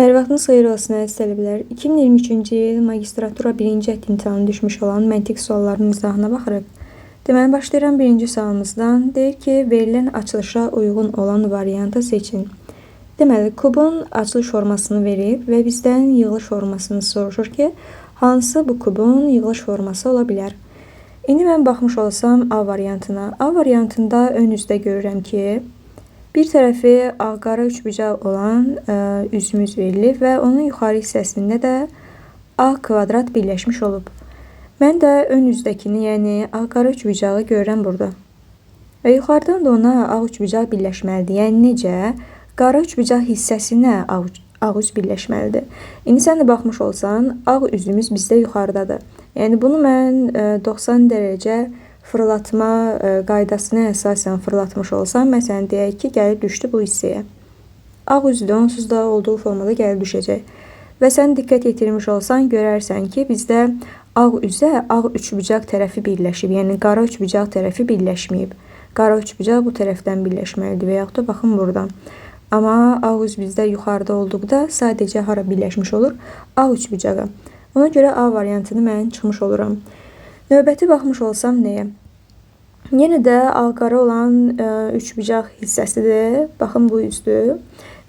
Hər vaxtınız xeyir olsun əziz tələbələr. 2023-cü il magistratura 1-ci ət imtahanı düşmüş olan məntiq suallarının izahına baxırıq. Deməli, başlayıram birinci sualımızdan. Deyir ki, verilən açılışa uyğun olan variantı seçin. Deməli, kubun açılış formasını verib və bizdən yığılış formasını soruşur ki, hansı bu kubun yığılış forması ola bilər? İndi mən baxmış olsam A variantına. A variantında ön üzdə görürəm ki, bir tərəfi ağ-qara üçbucaq olan üzümüz verilib və onun yuxarı hissəsində də ağ kvadrat birləşmiş olub. Mən də ön üzdəkini, yəni ağ-qara üçbucağı görürəm burada. Və yuxarıdan da ona ağ üçbucaq birləşməlidir. Yəni necə? Qara üçbucaq hissəsinə ağ üz birləşməlidir. İndi sən də baxmış olsan, ağ üzümüz bizdə yuxarıdadır. Yəni bunu mən 90 dərəcə fırlatma qaydasına əsasən fırlatmış olsam, məsələn deyək ki, gəlib düşdü bu hissəyə. Ağ üzdə onsuz da olduğu formada gəlib düşəcək. Və sən diqqət yetirmiş olsan, görərsən ki, bizdə ağ üzə ağ üçbucaq tərəfi birləşib. Yəni qara üçbucaq tərəfi birləşməyib. Qara üçbucaq bu tərəfdən birləşməlidir və yaxud da baxın buradan. Amma ağ üz bizdə yuxarıda olduqda sadəcə hara birləşmiş olur? Ağ üçbucağa. Ona görə A variantını mən çıxmış oluram. Növbəti baxmış olsam nəyə? Yenə də ağ-qara olan üçbucaq hissəsidir. Baxın bu üzdür.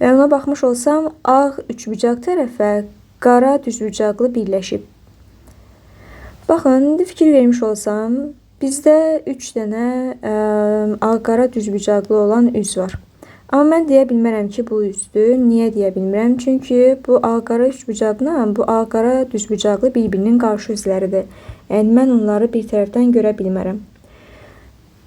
Və ona baxmış olsam, ağ üçbucaq tərəfə qara düzbucaqlı birləşib. Baxın, indi fikir vermiş olsam, bizdə 3 dənə ağ-qara düzbucaqlı olan üz var. Amma mən deyə bilmərəm ki, bu üzdür. Niyə deyə bilmirəm? Çünki bu ağ-qara üçbucaqla bu ağ-qara düzbucaqlı bir-birinin qarşı üzləridir. Yəni, mən onları bir tərəfdən görə bilmərəm.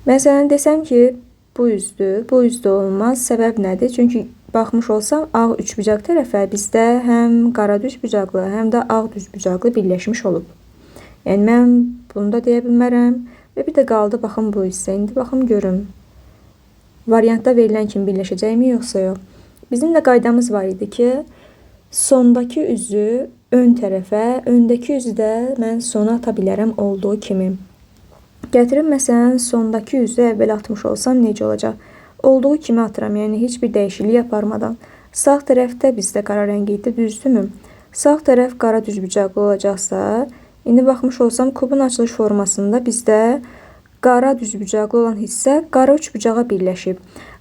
Məsələn, desəm ki, bu üzdür. Bu üzdür olmaz. Səbəb nədir? Çünki baxmış olsam, ağ üçbucaq tərəfə bizdə həm qara düzbucaqlı, həm də ağ düzbucaqlı birləşmiş olub. Yəni, mən bunu da deyə bilmərəm. Və bir də qaldı, baxın bu hissə. İndi baxım görüm. Variantda verilən kimi birləşəcəkmi, yoxsa yox? Bizim də qaydamız var idi ki, sondakı üzü ön tərəfə, öndəki üzü də mən sona ata bilərəm olduğu kimi. Gətirib, məsələn, sondakı üzü əvvəl atmış olsam necə olacaq? Olduğu kimi atıram, yəni heç bir dəyişiklik yaparmadan. Sağ tərəfdə bizdə qara rəngi idi, düzdürmü? Sağ tərəf qara düzbucaqlı olacaqsa, indi baxmış olsam, kubun açılış formasında bizdə qara düzbucaqlı olan hissə qara üçbucağa birləşib.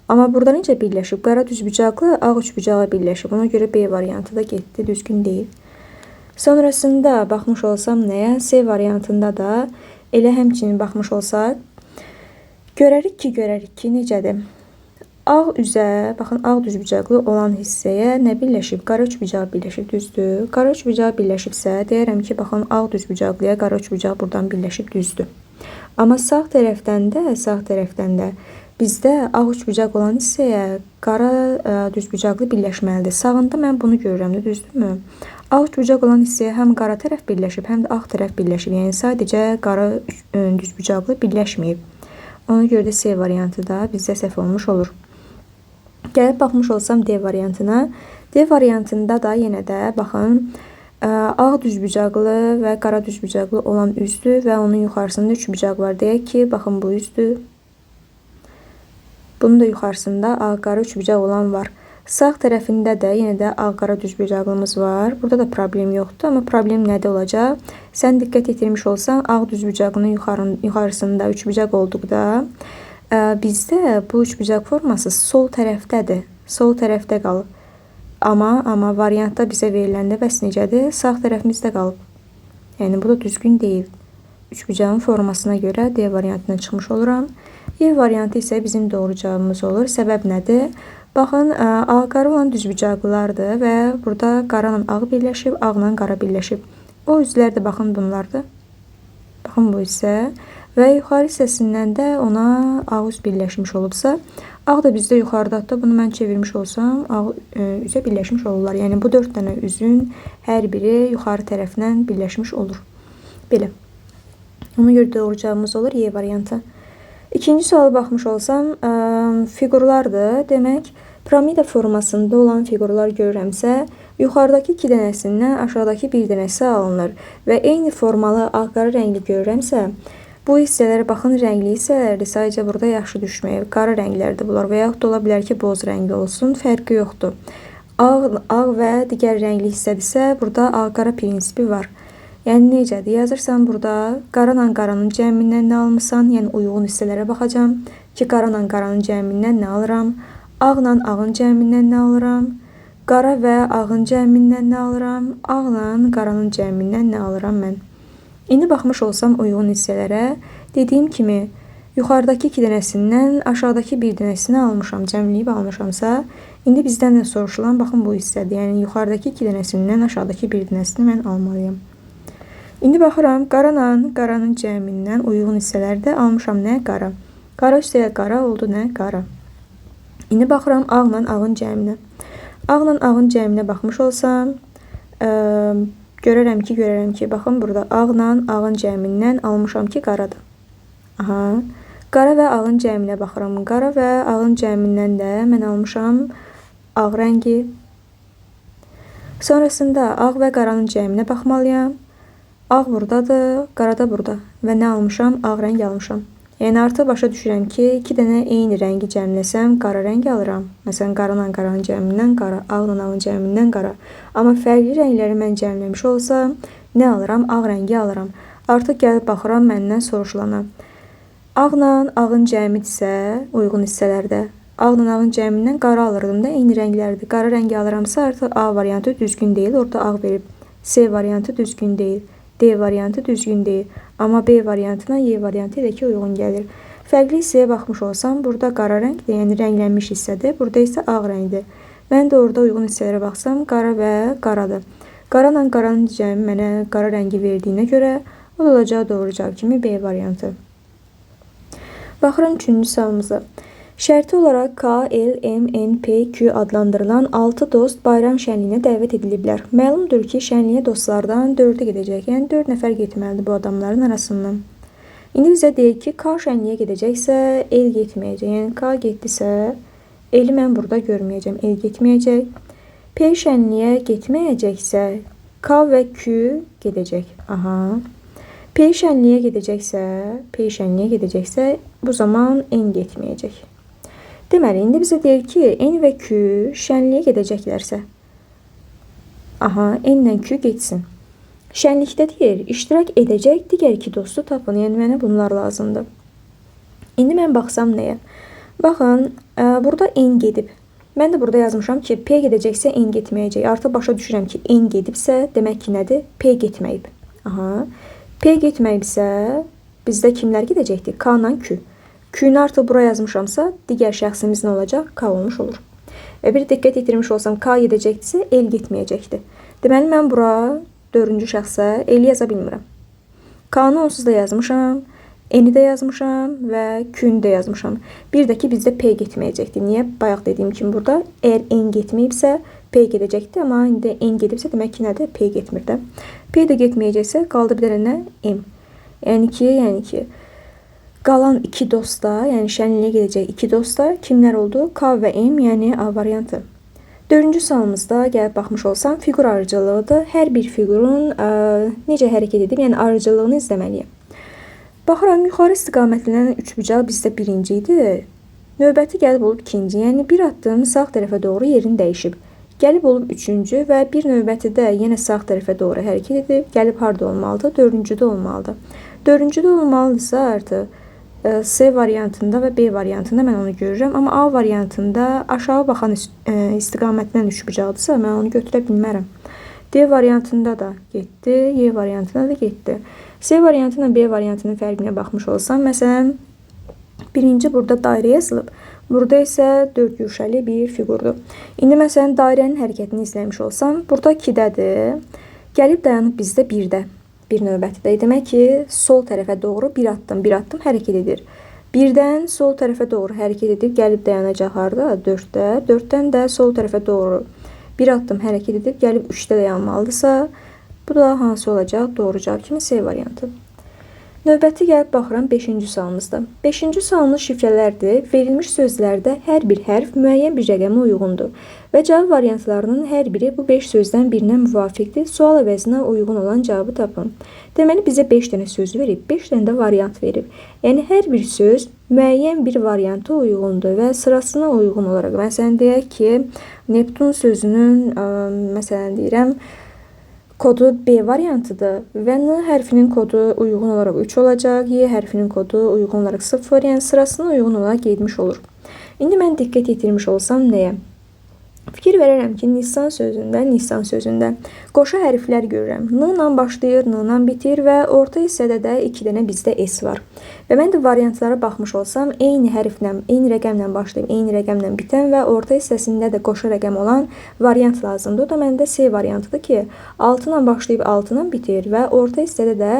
Amma burada necə birləşib? Qara düzbucaqlı ağ üçbucağa birləşib. Ona görə B variantı da getdi, düzgün deyil. Sonrasında baxmış olsam nəyə? C variantında da elə həmçinin baxmış olsaq, görərik ki, necədir? Ağ üzə, baxın, ağ düzbucaqlı olan hissəyə nə birləşib? Qara üçbucaq birləşib, düzdür. Qara üçbucaq birləşibsə, deyərəm ki, baxın, ağ düzbucaqlıya qara üçbucaq buradan birləşib, düzdür. Amma sağ tərəfdən də bizdə ağ üçbucaq olan hissəyə qara düzbucaqlı birləşməlidir. Sağında mən bunu görürəm, düzdürmü? Ağ üçbucaq olan hissəyə həm qara tərəf birləşib, həm də ağ tərəf birləşib. Yəni sadəcə qara düzbucaqlı birləşməyib. Ona görə də C variantı da bizdə səhv olmuş olur. Gəlib baxmış olsam D variantına. D variantında da yenə də baxın, ağ düzbucaqlı və qara düzbucaqlı olan üzdür və onun yuxarısında üçbucaq var. Deyək ki, baxın bu üzdür. Bunun da yuxarısında ağ-qara üçbucaq olan var. Sağ tərəfində də yenə də ağ-qara düzbucaqlımız var. Burada da problem yoxdur, amma problem nədə olacaq? Sən diqqət yetirmiş olsan, ağ düzbucaqlının yuxarısında üçbucaq olduqda bizdə bu üçbucaq forması sol tərəfdədir. Sol tərəfdə qalıb. Amma variantda bizə veriləndə bəs necədir? Sağ tərəfimizdə qalıb. Yəni, bu da düzgün deyil. Üçbucağın formasına görə D variantına çıxmış oluram. E variantı isə bizim doğru cavabımız olur. Səbəb nədir? Baxın, ağ-qara olan düzbucaqlılardır və burada qara ilə ağ birləşib, ağla qara birləşib. O üzlər də baxın bunlardır. Baxın bu hissə. Və yuxarı hissəsindən də ona ağ üz birləşmiş olubsa, ağ da bizdə yuxarıdadır. Bunu mən çevirmiş olsam, ağ üzə birləşmiş olurlar. Yəni, bu 4 dənə üzün hər biri yuxarı tərəfindən birləşmiş olur. Belə. Ona görə doğru cavabımız olur E variantı. İkinci suala baxmış olsam, fiqurlardır. Demək, piramida formasında olan fiqurlar görürəmsə, yuxarıdakı 2 dənəsindən aşağıdakı 1 dənəsi alınır və eyni formalı ağ-qara rəngli görürəmsə, bu hissələrə baxın, rəngli hissələrdir. Sadəcə burada yaxşı düşməyib. Qara rənglərdir bunlar və yaxud da ola bilər ki, boz rəngli olsun. Fərqi yoxdur. Ağ və digər rəngli hissədirsə, burada ağ-qara prinsipi var. Yəni necədir? Yazırsan burada qaranla qaranın cəmindən nə almısan? Yəni uyğun hissələrə baxacağam ki, qaranla qaranın cəmindən nə alıram? Ağla ağın cəmindən nə alıram? Qara və ağın cəmindən nə alıram? Ağla qaranın cəmindən nə alıram mən? İndi baxmış olsam uyğun hissələrə, dediyim kimi, yuxarıdakı 2 dənəsindən aşağıdakı 1 dənəsini almışam, cəmləyib almışamsa, indi bizdən də soruşulan, baxın bu hissədir. Yəni yuxarıdakı 2 dənəsindən aşağıdakı 1 dənəsini mən almalıyam. İndi baxıram, qaranla qaranın cəmindən uyğun hissələrdə almışam nə? Qara. Qara üstəyə qara oldu nə? Qara. İndi baxıram ağla ağın cəminə. Ağla ağın cəminə baxmış olsam, görərəm ki, baxın burada ağla ağın cəmindən almışam ki, qaradır. Aha. Qara və ağın cəminə baxıram. Qara və ağın cəmindən də mən almışam ağ rəngi. Sonrasında ağ və qaranın cəminə baxmalıyam. Ağ buradadır, qara da burada. Və nə almışam? Ağ rəng almışam. Yəni artıq başa düşürəm ki, 2 dənə eyni rəngi cəmləsəm qara rəng alıram. Məsələn, qaranla qaranın cəmindən qara, ağla ağın cəmindən qara. Amma fərqli rəngləri mən cəmləmiş olsam, nə alıram? Ağ rəngi alıram. Artıq gəlib baxıram məndən soruşulana. Ağla ağın cəmidirsə, uyğun hissələrdə, ağla ağın cəmindən qara alırdım da, eyni rənglərdir. Qara rəngi alıramsa artıq A variantı düzgün deyil, orada ağ verib. C variantı düzgün deyil. D variantı düzgün deyil. Amma B variantına Y variantı ilə ki uyğun gəlir. Fərqli hissəyə baxmış olsam, burada qara rəngdir, yəni rənglənmiş hissədir. Burada isə ağ rəngdir. Mən də orada uyğun hissələrə baxsam, qara və qaradır. Qaranla qaranın cəmi mənə qara rəngi verdiyinə görə, o da olacaq doğru cavab kimi B variantı. Baxıram 3-cü sualımıza. Şərti olaraq K, L, M, N, P, Q adlandırılan 6 dost bayram şənliyinə dəvət ediliblər. Məlumdur ki, şənliyə dostlardan 4'ü gedəcək. Yəni 4 nəfər getməlidir bu adamların arasından. İndi bizə deyir ki, K şənliyə gedəcəksə, L getməyəcək. Yəni K getdisə, L-i mən burada görməyəcəm. L getməyəcək. P şənliyə getməyəcəksə, K və Q gedəcək. Aha. P şənliyə gedəcəksə, bu zaman N getməyəcək. Deməli, indi bizə deyir ki, N və Q şənliyə gedəcəklərsə, aha, N ilə Q getsin. Şənlikdə deyir, iştirak edəcək digər 2 dostu tapın. Yəni, mənə bunlar lazımdır. İndi mən baxsam nəyə? Baxın, burada N gedib. Mən də burada yazmışam ki, P gedəcəksə, N getməyəcək. Artıq başa düşürəm ki, N gedibsə, demək ki, nədir? P getməyib. Aha. P getməyibsə, bizdə kimlər gedəcəkdir? K ilə Q. Q-ni artıq buraya yazmışamsa, digər şəxsimiz nə olacaq? K olmuş olur. Və bir diqqət yetirmiş olsam, K gedəcəkdirsə, L getməyəcəkdir. Deməli, mən bura 4-cü şəxsə L yaza bilmirəm. K-nı onsuz da yazmışam, N-i də yazmışam və Q-ni də yazmışam. Bir də ki, bizdə P getməyəcəkdir. Niyə? Bayaq dediyim kimi burada, əgər N getməyibsə, P gedəcəkdir. Amma indi N gedibsə, demək ki, nədir? P getmir də. P də getməyəcəksə, qaldı bir dənə nə? M. Yəni ki, qalan 2 dosta, yəni şənliyə gedəcək 2 dosta kimlər oldu? K və M, yəni A variantı. 4-cü sualımızda gəlib baxmış olsam, fiqur arıcılığıdır. Hər bir fiqurun necə hərəkət edib, yəni arıcılığını izləməliyəm. Baxıram, yuxarı istiqamətlənən 3 bucaq bizdə 1-ci idi. Növbəti gəlib olub 2-ci, yəni bir addım sağ tərəfə doğru yerini dəyişib. Gəlib olub 3-cü və bir növbətidə yenə sağ tərəfə doğru hərəkət edib, gəlib harda olmalıdır? 4-cüdə olmalıdır. 4-cüdə olmalıdırsa artıq C variantında və B variantında mən onu görürəm. Amma A variantında aşağı baxan istiqamətlənən 3 bucaqdırsa, mən onu götürə bilmərəm. D variantında da getdi, Y variantında da getdi. C variantı ilə B variantının fərqinə baxmış olsam, məsələn, birinci burada dairə yazılıb. Burada isə 4 güşəli bir fiqurdur. İndi məsələn, dairənin hərəkətini izləmiş olsam, burada 2-dədir. Gəlib dayanıb bizdə 1-də. Bir növbətidə. Demək ki, sol tərəfə doğru bir addım hərəkət edir. 1-dən sol tərəfə doğru hərəkət edib, gəlib dayanacaq harda? 4-də. 4-dən də sol tərəfə doğru bir addım hərəkət edib, gəlib 3-də dayanmalıdırsa, bu da hansı olacaq? Doğru cavab kimi C variantı. Növbəti gəlib baxıram 5-ci sualımızda. 5-ci sualımız şifrələrdir. Verilmiş sözlərdə hər bir hərf müəyyən bir rəqəmə uyğundur və cavab variantlarının hər biri bu 5 sözdən birinə müvafiqdir. Sual əvəzinə uyğun olan cavabı tapın. Deməli, bizə 5 dənə söz verib, 5 dənə də variant verib. Yəni, hər bir söz müəyyən bir variantı uyğundur və sırasına uyğun olaraq, məsələn deyək ki, Neptun sözünün məsələn deyirəm kodu B variantıdır və N hərfinin kodu uyğun olaraq 3 olacaq, Y hərfinin kodu uyğun olaraq 0, yəni sırasına uyğun olaraq getmiş olur. İndi mən diqqət yetirmiş olsam nəyə? Fikir verərəm ki, Nisan sözündə qoşa hərflər görürəm. N ilə başlayır, N ilə bitir və orta hissədə də 2 dənə bizdə S var. Və mən də variantlara baxmış olsam, eyni hərflə, eyni rəqəmlə başlayıb, eyni rəqəmlə bitən və orta hissəsində də qoşa rəqəm olan variant lazımdır. O da məndə C variantıdır ki, 6 ilə başlayıb 6 ilə bitir və orta hissədə də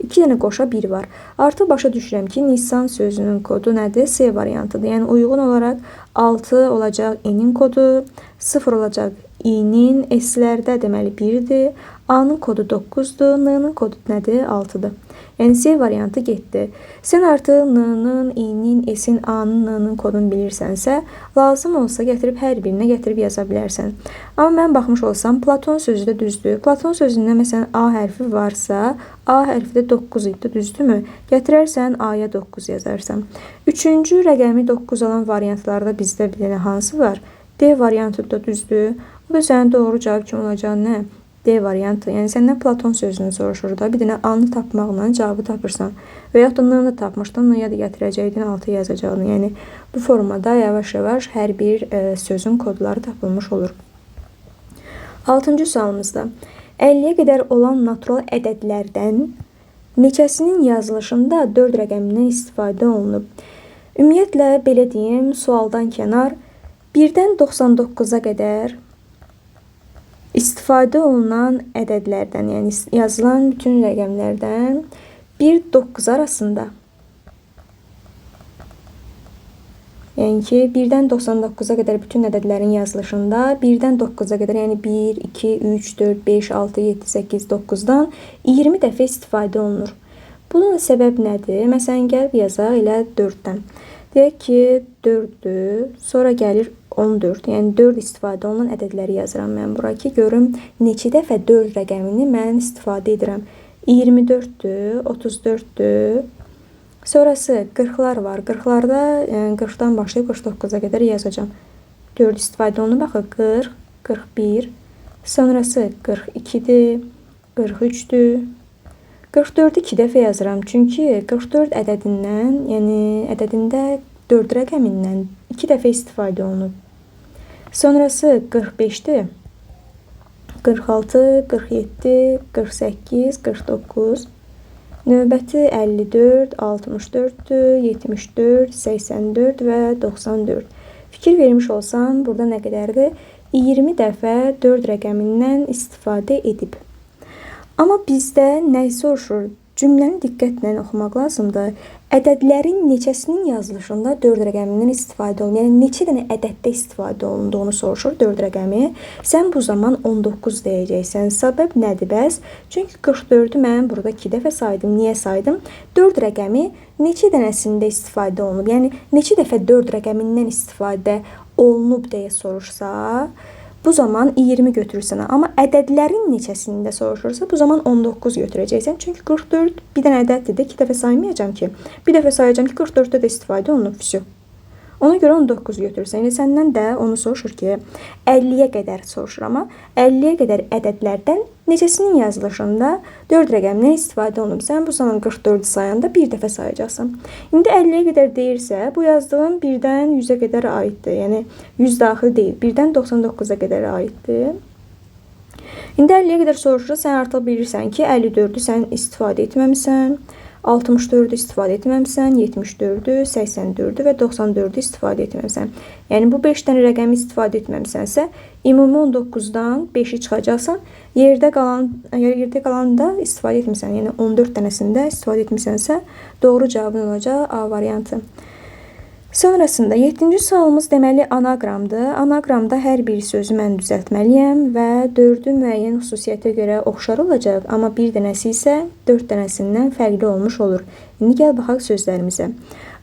2 dənə qoşa 1 var. Artıq başa düşürəm ki, Nisan sözünün kodu nədir? C variantıdır. Yəni uyğun olaraq 6 olacaq N-in kodu, 0 olacaq I-nin, S-lərdə deməli 1-dir, A-nın kodu 9-dur, N-nin kodu nədir? 6-dır. Yəni C variantı getdi. Sən artıq N-nin, I-nin, S-in, A-nın, N-nin kodunu bilirsənsə, lazım olsa gətirib hər birinə gətirib yaza bilərsən. Amma mən baxmış olsam, Platon sözü də düzdür. Platon sözündə məsələn A hərfi varsa, A hərfi də 9 idi, düzdürmü? Gətirərsən A-ya 9 yazarsan. Üçüncü rəqəmi 9 olan variantlarda bizdə bir dənə hansı var? D variantı da düzdür. Bu da sənin doğru cavab kim olacaq nə? D variantı. Yəni səndən Platon sözünü soruşur da, bir dənə A-nı tapmaqla cavabı tapırsan. Və yaxud da N-nı tapmışdan N-ya da gətirəcəkdin, 6 yazacaqdın. Yəni bu formada yavaş-yavaş hər bir sözün kodları tapılmış olur. 6-cı sualımızda 50-yə qədər olan natural ədədlərdən neçəsinin yazılışında 4 rəqəmindən istifadə olunub? Ümumiyyətlə, belə deyim, sualdan kənar 1-dən 99-a qədər istifadə olunan ədədlərdən, yəni yazılan bütün rəqəmlərdən 1-9 arasında. Yəni ki, 1-dən 99-a qədər bütün ədədlərin yazılışında 1-dən 9-a qədər, yəni 1, 2, 3, 4, 5, 6, 7, 8, 9-dan 20 dəfə istifadə olunur. Bunun səbəb nədir? Məsələn, gəlb yazaq elə 4-dən. Deyək ki, 4-dür, sonra gəlir 14, yəni 4 istifadə olunan ədədləri yazıram mən bura ki, görüm neçə dəfə 4 rəqəmini mən istifadə edirəm. 24-dür, 34-dür. Sonrası 40-lar var. 40-larda 40-dan başlayıb 49-a qədər yazacağam. 4 istifadə olunub, baxın 40, 41. Sonrası 42-dir, 43-dür. 44-ü 2 dəfə yazıram. Çünki 44 ədədindən, yəni ədədində 4 rəqəmindən 2 dəfə istifadə olunub. Sonrası 45-dir. 46, 47, 48, 49. Növbəti 54, 64-dür, 74, 84 və 94. Fikir vermiş olsam, burada nə qədərdir? 20 dəfə 4 rəqəmindən istifadə edib. Amma bizdə nə soruşur? Cümləni diqqətlə oxumaq lazımdır. Ədədlərin neçəsinin yazılışında 4 rəqəmindən istifadə olunur. Yəni, neçə dənə ədəddə istifadə olunduğunu soruşur 4 rəqəmi. Sən bu zaman 19 deyəcəksən. Səbəb nədir bəs? Çünki 44-ü mən burada 2 dəfə saydım. Niyə saydım? 4 rəqəmi neçə dənəsində istifadə olunub? Yəni, neçə dəfə 4 rəqəmindən istifadə olunub deyə soruşsa, bu zaman 20 götürürsən. Amma ədədlərin neçəsində soruşursa, bu zaman 19 götürəcəksən. Çünki 44 bir dənə ədəddir də 2 dəfə saymayacağım ki. Bir dəfə sayacağım ki, 44-də də istifadə olunub. Ona görə 19 götürürsən. Yəni, səndən də onu soruşur ki, 50-yə qədər soruşur. Amma 50-yə qədər ədədlərdən neçəsinin yazılışında 4 rəqəmindən istifadə olunub. Sən bu zaman 44-ü sayanda bir dəfə sayacaqsan. İndi 50-yə qədər deyirsə, bu yazdığım 1-dən 100-ə qədər aiddir. Yəni, 100 daxil deyil. 1-dən 99-a qədər aiddir. İndi 50-yə qədər soruşur, sən artıq bilirsən ki, 54-ü sən istifadə etməmisən. 64-ü istifadə etməmsən, 74-ü, 84-ü və 94-ü istifadə etməmsən. Yəni, bu 5 dənə rəqəmi istifadə etməmsənsə, ümumi 19-dan 5-i çıxacaqsan, yerdə qalan da istifadə etmirsən. Yəni, 14 dənəsində istifadə etmirsənsə, doğru cavabın olacaq A variantı. Sonrasında 7-ci sualımız deməli anaqramdır. Anaqramda hər bir sözü mən düzəltməliyəm və 4-ü müəyyən xüsusiyyətə görə oxşar olacaq, amma bir dənəsi isə 4 dənəsindən fərqli olmuş olur. İndi gəl baxaq sözlərimizə.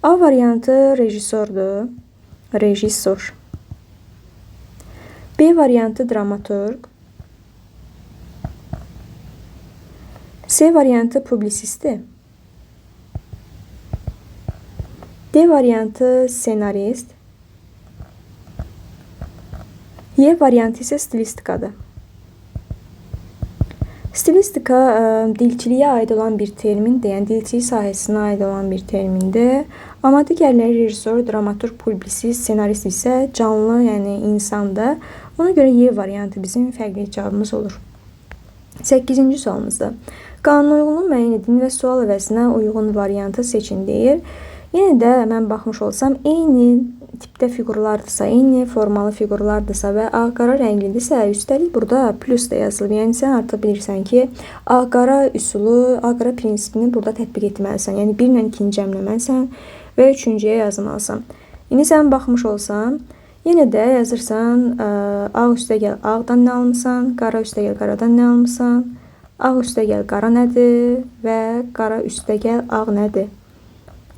A variantı rejissordur, rejissor. B variantı dramaturq. C variantı publisistdir. D variantı senarist. Y variantı isə stilistikadır. Stilistika dilçiliyə aid olan bir termindir, yəni dilçilik sahəsinə aid olan bir termindir. Amma digərləri rejissor, dramaturq, publisist, senarist isə canlı, yəni insandır. Ona görə Y variantı bizim fərqli cavabımız olur. 8-ci sualımızda qanunauyğunluğu müəyyən edin və sual əvəzinə uyğun variantı seçin deyir. Yenə də mən baxmış olsam, eyni tipdə fiqurlardırsa, eyni formalı fiqurlardırsa və ağ-qara rənglidirsə, üstəlik burada plus da yazılıb. Yəni sən artıq bilirsən ki, ağ-qara üsulu, ağ-qara prinsipini burada tətbiq etməlisən. Yəni 1 ilə 2-ni cəmləməlisən və 3-cüyə yazmalısan. İndi sən baxmış olsan, yenə də yazırsan, ağ üstə gəl ağdan nə almısan, qara üstə gəl qaradan nə almısan, ağ üstə gəl qara nədir və qara üstə gəl ağ nədir.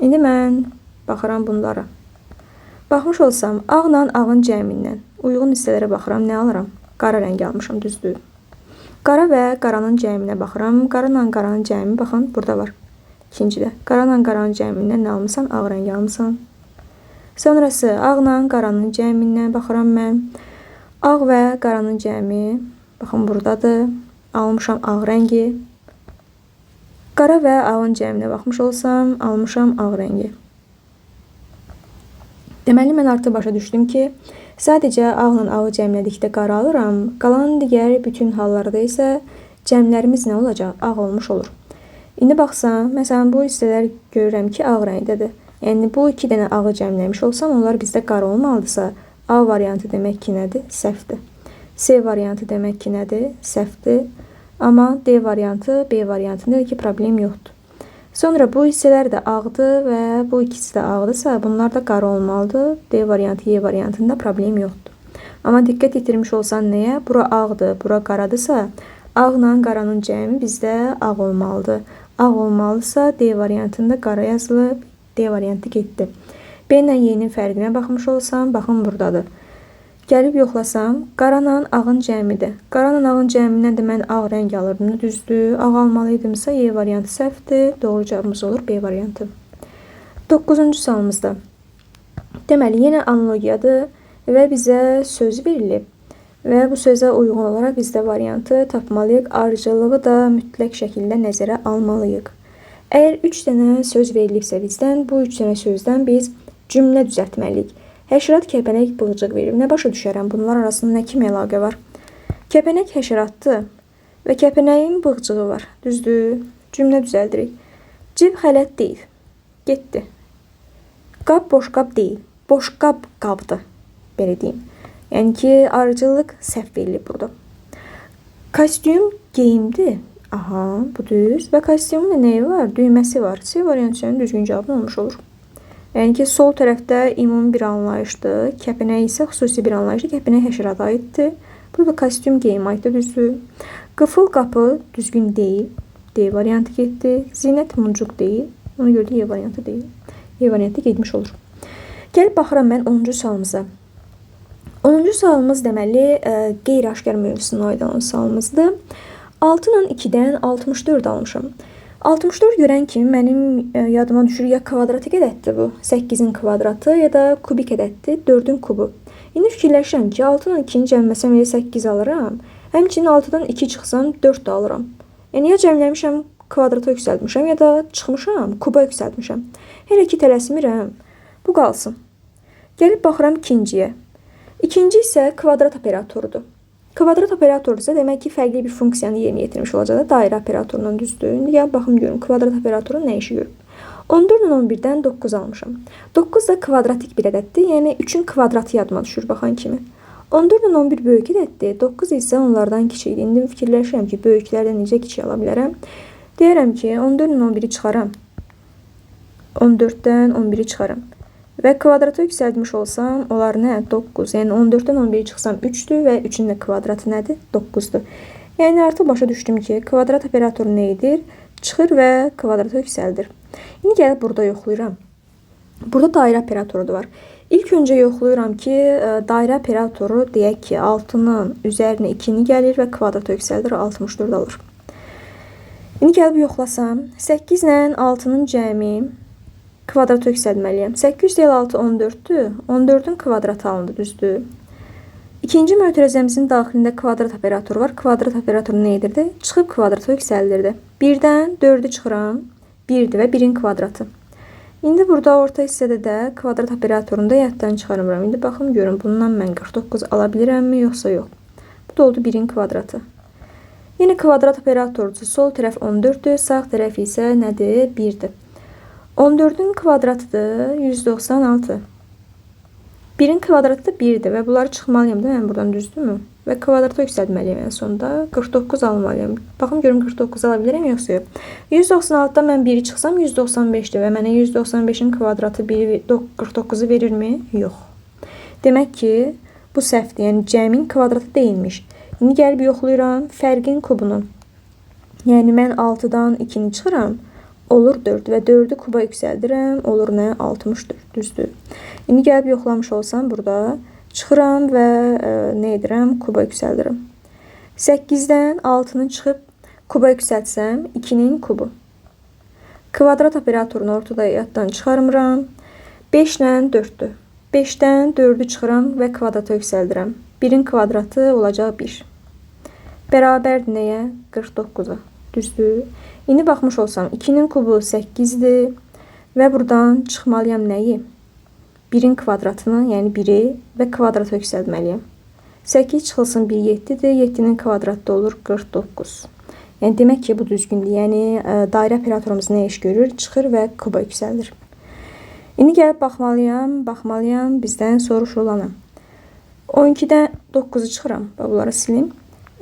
İndi mən baxıram bunlara. Baxmış olsam, ağla ağın cəmindən uyğun hissələrə baxıram, nə alıram? Qara rəng almışam, düzdür. Qara və qaranın cəminə baxıram. Qara ilə qaranın cəmi, baxın, burada var. İkincidə. Qara ilə qaranın cəmindən nə almısan? Ağ rəng almısan. Sonrası, ağla qaranın cəmindən baxıram mən. Ağ və qaranın cəmi, baxın, buradadır. Almışam ağ rəngi. Qara və ağın cəminə baxmış olsam, almışam ağ rəngi. Deməli, mən artıq başa düşdüm ki, sadəcə ağla ağı cəmlədikdə qara alıram, qalan digər bütün hallarda isə cəmlərimiz nə olacaq? Ağ olmuş olur. İndi baxsam, məsələn, bu hissələr görürəm ki, ağ rəngdədir. Yəni, bu 2 dənə ağı cəmləmiş olsam, onlar bizdə qara olmalıdırsa, A variantı demək ki, nədir? Səhvdir. C variantı demək ki, nədir? Səhvdir. Amma D variantı, B variantında ki, problem yoxdur. Sonra bu hissələr də ağdır və bu ikisi də ağdırsa, bunlar da qara olmalıdır. D variantı, Y variantında problem yoxdur. Amma diqqət yetirmiş olsan nəyə? Bura ağdır, bura qaradırsa, ağla qaranın cəmi bizdə ağ olmalıdır. Ağ olmalıdırsa, D variantında qara yazılıb, D variantı getdi. B ilə Y-nin fərqinə baxmış olsam, baxın buradadır. Gəlib yoxlasam, qaranla ağın cəmidir. Qaranla ağın cəmindən də mən ağ rəng alırdım, düzdür. Ağ almalıydımsa Y variantı səhvdir. Doğru cavabımız olur B variantı. 9-cu sualımızda. Deməli, yenə analogiyadır və bizə söz verilib. Və bu sözə uyğun olaraq biz də variantı tapmalıyıq. Arıcılığı da mütləq şəkildə nəzərə almalıyıq. Əgər 3 dənə söz verilibsə bizdən, bu 3 dənə sözdən biz cümlə düzəltməliyik. Həşərat kəpənək bığcıq verir. Nə başa düşərəm? Bunlar arasında nə kimi əlaqə var? Kəpənək həşəratdır və kəpənəyin bığcığı var. Düzdür? Cümlə düzəldirik. Cib xələt deyil. Getdi. Qab boşqab deyil. Boşqab qabdır. Belə deyim. Yəni ki, arıcılıq səhv verilib burada. Kostyum geyimdir. Aha, bu düz. Və kostyumun nəyi var? Düyməsi var. C variantının düzgün cavabı olmuş olur. Yəni ki, sol tərəfdə ümumi bir anlayışdır. Kəpənək isə xüsusi bir anlayışdır. Kəpənək həşərata aiddir. Burada kostyum geyim aiddir, düzdür. Qıfıl qapı düzgün deyil. D variantı getdi. Zinət muncuq deyil. Ona görə də Y variantı deyil. Y variantı getmiş olur. Gəlib baxıram mən 10-cu sualımıza. 10-cu sualımız deməli qeyri-aşkar mövzusuna aid olan sualımızdır. 6 ilə 2-dən 64 almışam. 64 görən kimi mənim yadıma düşür ya kvadratik ədəddir bu, 8-in kvadratı ya da kubik ədəddir, 4-ün kubu. İndi fikirləşirəm ki, 6 ilə 2-ni cəmləsəm elə 8 alıram, həmçinin 6-dan 2 çıxsam 4 də alıram. Yəni ya cəmləmişəm, kvadrata yüksəltmişəm ya da çıxmışam, kuba yüksəltmişəm. Hələ ki tələsmirəm, bu qalsın. Gəlib baxıram ikinciyə. İkinci isə kvadrat operatorudur. Kvadrat operatoru isə demək ki, fərqli bir funksiyanı yerinə yetirmiş olacaq da dairə operatorundan düzdür. İndi gəl baxım görüm kvadrat operatoru nə işi görüb. 14-dən 11-dən 9 almışam. 9 da kvadratik bir ədəddir, yəni 3-ün kvadratı yadıma düşür baxan kimi. 14-dən 11 böyük ədəddir, 9 isə onlardan kiçikdir. İndi fikirləşirəm ki, böyüklərdən necə kiçik ala bilərəm. Deyərəm ki, 14-dən 11-i çıxaram. 14-dən 11-i çıxaram. Və kvadrata yüksəltmiş olsam, onlar nə? 9. Yəni 14-dən 11-i çıxsam 3-dür və 3-ün də kvadratı nədir? 9-dur. Yəni artıq başa düşdüm ki, kvadrat operatoru nə edir? Çıxır və kvadrata yüksəldir. İndi gəlib burada yoxlayıram. Burada dairə operatoru da var. İlk öncə yoxlayıram ki, dairə operatoru deyək ki, 6-nın üzərinə 2-ni gəlir və kvadrata yüksəldir, 64 alır. İndi gəlib yoxlasam, 8 ilə 6-nın cəmi Kvadrata yüksəltməliyəm. 800 deyil 6 14-dür. 14-ün kvadratı alındı, düzdür? İkinci mötərizəmizin daxilində kvadrat operatoru var. Kvadrat operatoru nə edirdi? Çıxıb kvadrata yüksəldirdi. 1-dən 4-ü çıxıram. 1-dir və 1-in kvadratı. İndi burada orta hissədə də kvadrat operatorunu da yaddan çıxarmıram. İndi baxım görüm bundan mən 49 ala bilirəmmi yoxsa yox. Bu da oldu 1-in kvadratı. Yine kvadrat operatorudur. Sol tərəf 14-dür, sağ tərəf isə nədir? 1-dir. 14-ün kvadratıdır 196. 1-in kvadratı da 1-dir və bunları çıxmalıyım da mən buradan, düzdürmü? Və kvadrata yüksəltməliyim en sonda. 49 almalıyım. Baxım görüm 49 ala bilirəm yoxsa yox. 196-dan mən 1-i çıxsam 195-dir və mənə 195-in kvadratı 49-u verirmi? Yox. Demək ki, bu səhvdir. Yəni cəmin kvadratı deyilmiş. İndi gəlib yoxlayıram fərqin kubunu. Yəni mən 6-dan 2-ni çıxıram. Olur 4 və 4-ü kuba yüksəldirəm. Olur nə? 64, düzdür. İndi gəlib yoxlamış olsam burada çıxıram və nə edirəm? Kuba yüksəldirəm. 8-dən 6-nı çıxıb kuba yüksəltsəm 2-nin kubu. Kvadrat operatorunu ortada yaddan çıxarmıram. 5-lə 4-dür. 5-dən 4-ü çıxıram və kvadrata yüksəldirəm. 1-in kvadratı olacaq 1. Bərabərdir nəyə? 49-a. Düzdür. İndi baxmış olsam 2-nin kubu 8-dir və buradan çıxmalıyam nəyi? 1-in kvadratını, yəni 1-i və kvadrata yüksəltməliyəm. 8 çıxılsın 1 7-dir. 7-nin kvadratı olur 49. Yəni demək ki, bu düzgündür. Yəni dairə operatorumuz nə iş görür? Çıxır və kuba yüksəldir. İndi gəlib baxmalıyam bizdən soruşulana. 12-dən 9-u çıxıram. Bunları silim.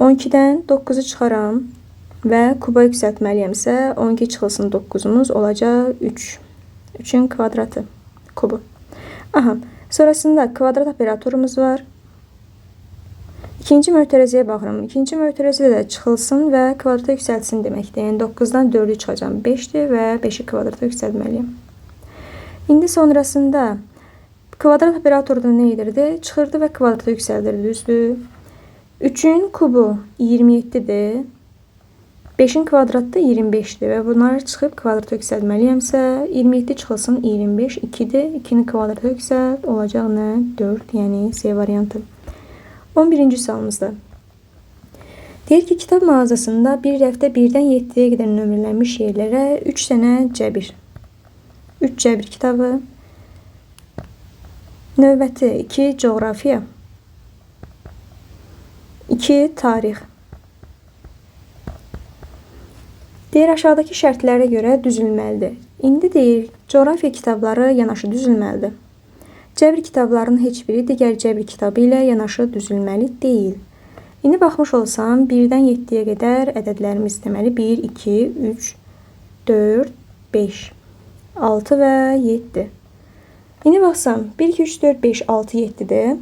12-dən 9-u çıxaram və kuba yüksəltməliyəmsə 12 çıxılsın 9-umuz olacaq 3. 3-ün kvadratı kubu. Aha, sonrasında kvadrat operatorumuz var. İkinci mötərizəyə baxıram. İkinci mötərizədə də çıxılsın və kvadrata yüksəltsin deməkdir. Yəni 9-dan 4-ü çıxacam 5-dir və 5-i kvadrata yüksəltməliyəm. İndi sonrasında kvadrat operatoru da nə edirdi? Çıxırdı və kvadrata yüksəldirdi, düzdür. 3-ün kubu 27-dir. 5-in kvadratı da 25-dir və bunları çıxıb kvadrata yüksəltməliyəmsə 27 çıxılsın 25, 2-dir. 2-ni kvadrata yüksəlt, olacaq nə? 4, yəni C variantı. 11-ci sualımızda. Deyir ki, kitab mağazasında bir rəfdə 1-dən 7-yə qədər nömrələnmiş yerlərə 3 dənə cəbir. 3 cəbir kitabı. Növbəti 2 coğrafiya. 2 tarix. Deyir, aşağıdakı şərtlərə görə düzülməlidir. İndi deyir, coğrafiya kitabları yanaşı düzülməlidir. Cəbr kitablarının heç biri digər cəbr kitabı ilə yanaşı düzülməli deyil. İndi baxmış olsam, 1-dən 7-yə qədər ədədlərimiz deməli 1, 2, 3, 4, 5, 6 və 7. İndi baxsam, 1, 2, 3, 4, 5, 6, 7-dir.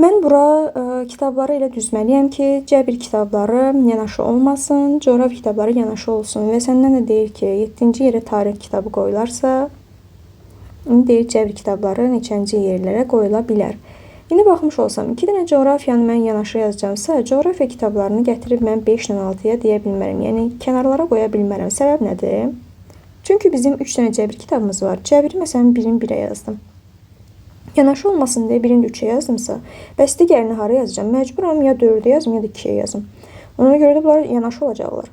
Mən bura kitabları elə düzməliyəm ki, cəbr kitabları yanaşı olmasın, coğrafiya kitabları yanaşı olsun. Və səndən də deyir ki, 7-ci yerə tarix kitabı qoyularsa, indi deyir cəbr kitabları neçənci yerlərə qoyula bilər. İndi baxmış olsam, 2 dənə coğrafiyanı mən yanaşı yazacağımsa, coğrafiya kitablarını gətirib mən 5 ilə 6-ya deyə bilmərəm. Yəni kənarlara qoya bilmərəm. Səbəb nədir? Çünki bizim 3 dənə cəbr kitabımız var. Cəbri məsələn 1-in 1-ə yazdım. Yanaşı olmasın deyə 1-in 3-ə yazdımsa, bəs digərini hara yazacağım? Məcburam ya 4-ə yazım, ya da 2-yə yazım. Ona görə də bunlar yanaşı olacaqlar.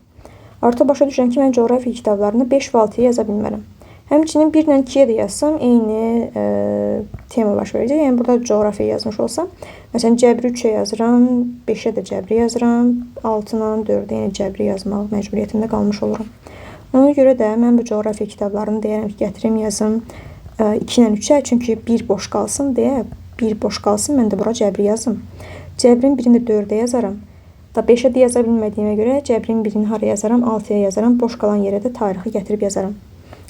Artıq başa düşürəm ki, mən coğrafiya kitablarını 5 və 6-ya yaza bilmərəm. Həmçinin 1 ilə 2-yə də yazsam, eyni tema baş verəcək. Yəni burada coğrafiya yazmış olsam, məsələn cəbri 3-ə yazıram, 5-ə də cəbri yazıram, 6-la 4-ə yəni cəbri yazmaq məcburiyyətində qalmış olurum. Ona görə də mən bu coğrafiya kitablarını deyərəm ki, gətirim yazım 2 ilə 3-ə, çünki 1 boş qalsın deyə, 1 boş qalsın, mən də bura cəbri yazım. Cəbrin birini də 4-ə yazaram. Da 5-ə də yaza bilmədiyimə görə cəbrin birini hara yazaram, 6-ya yazaram, boş qalan yerə də tarixi gətirib yazaram.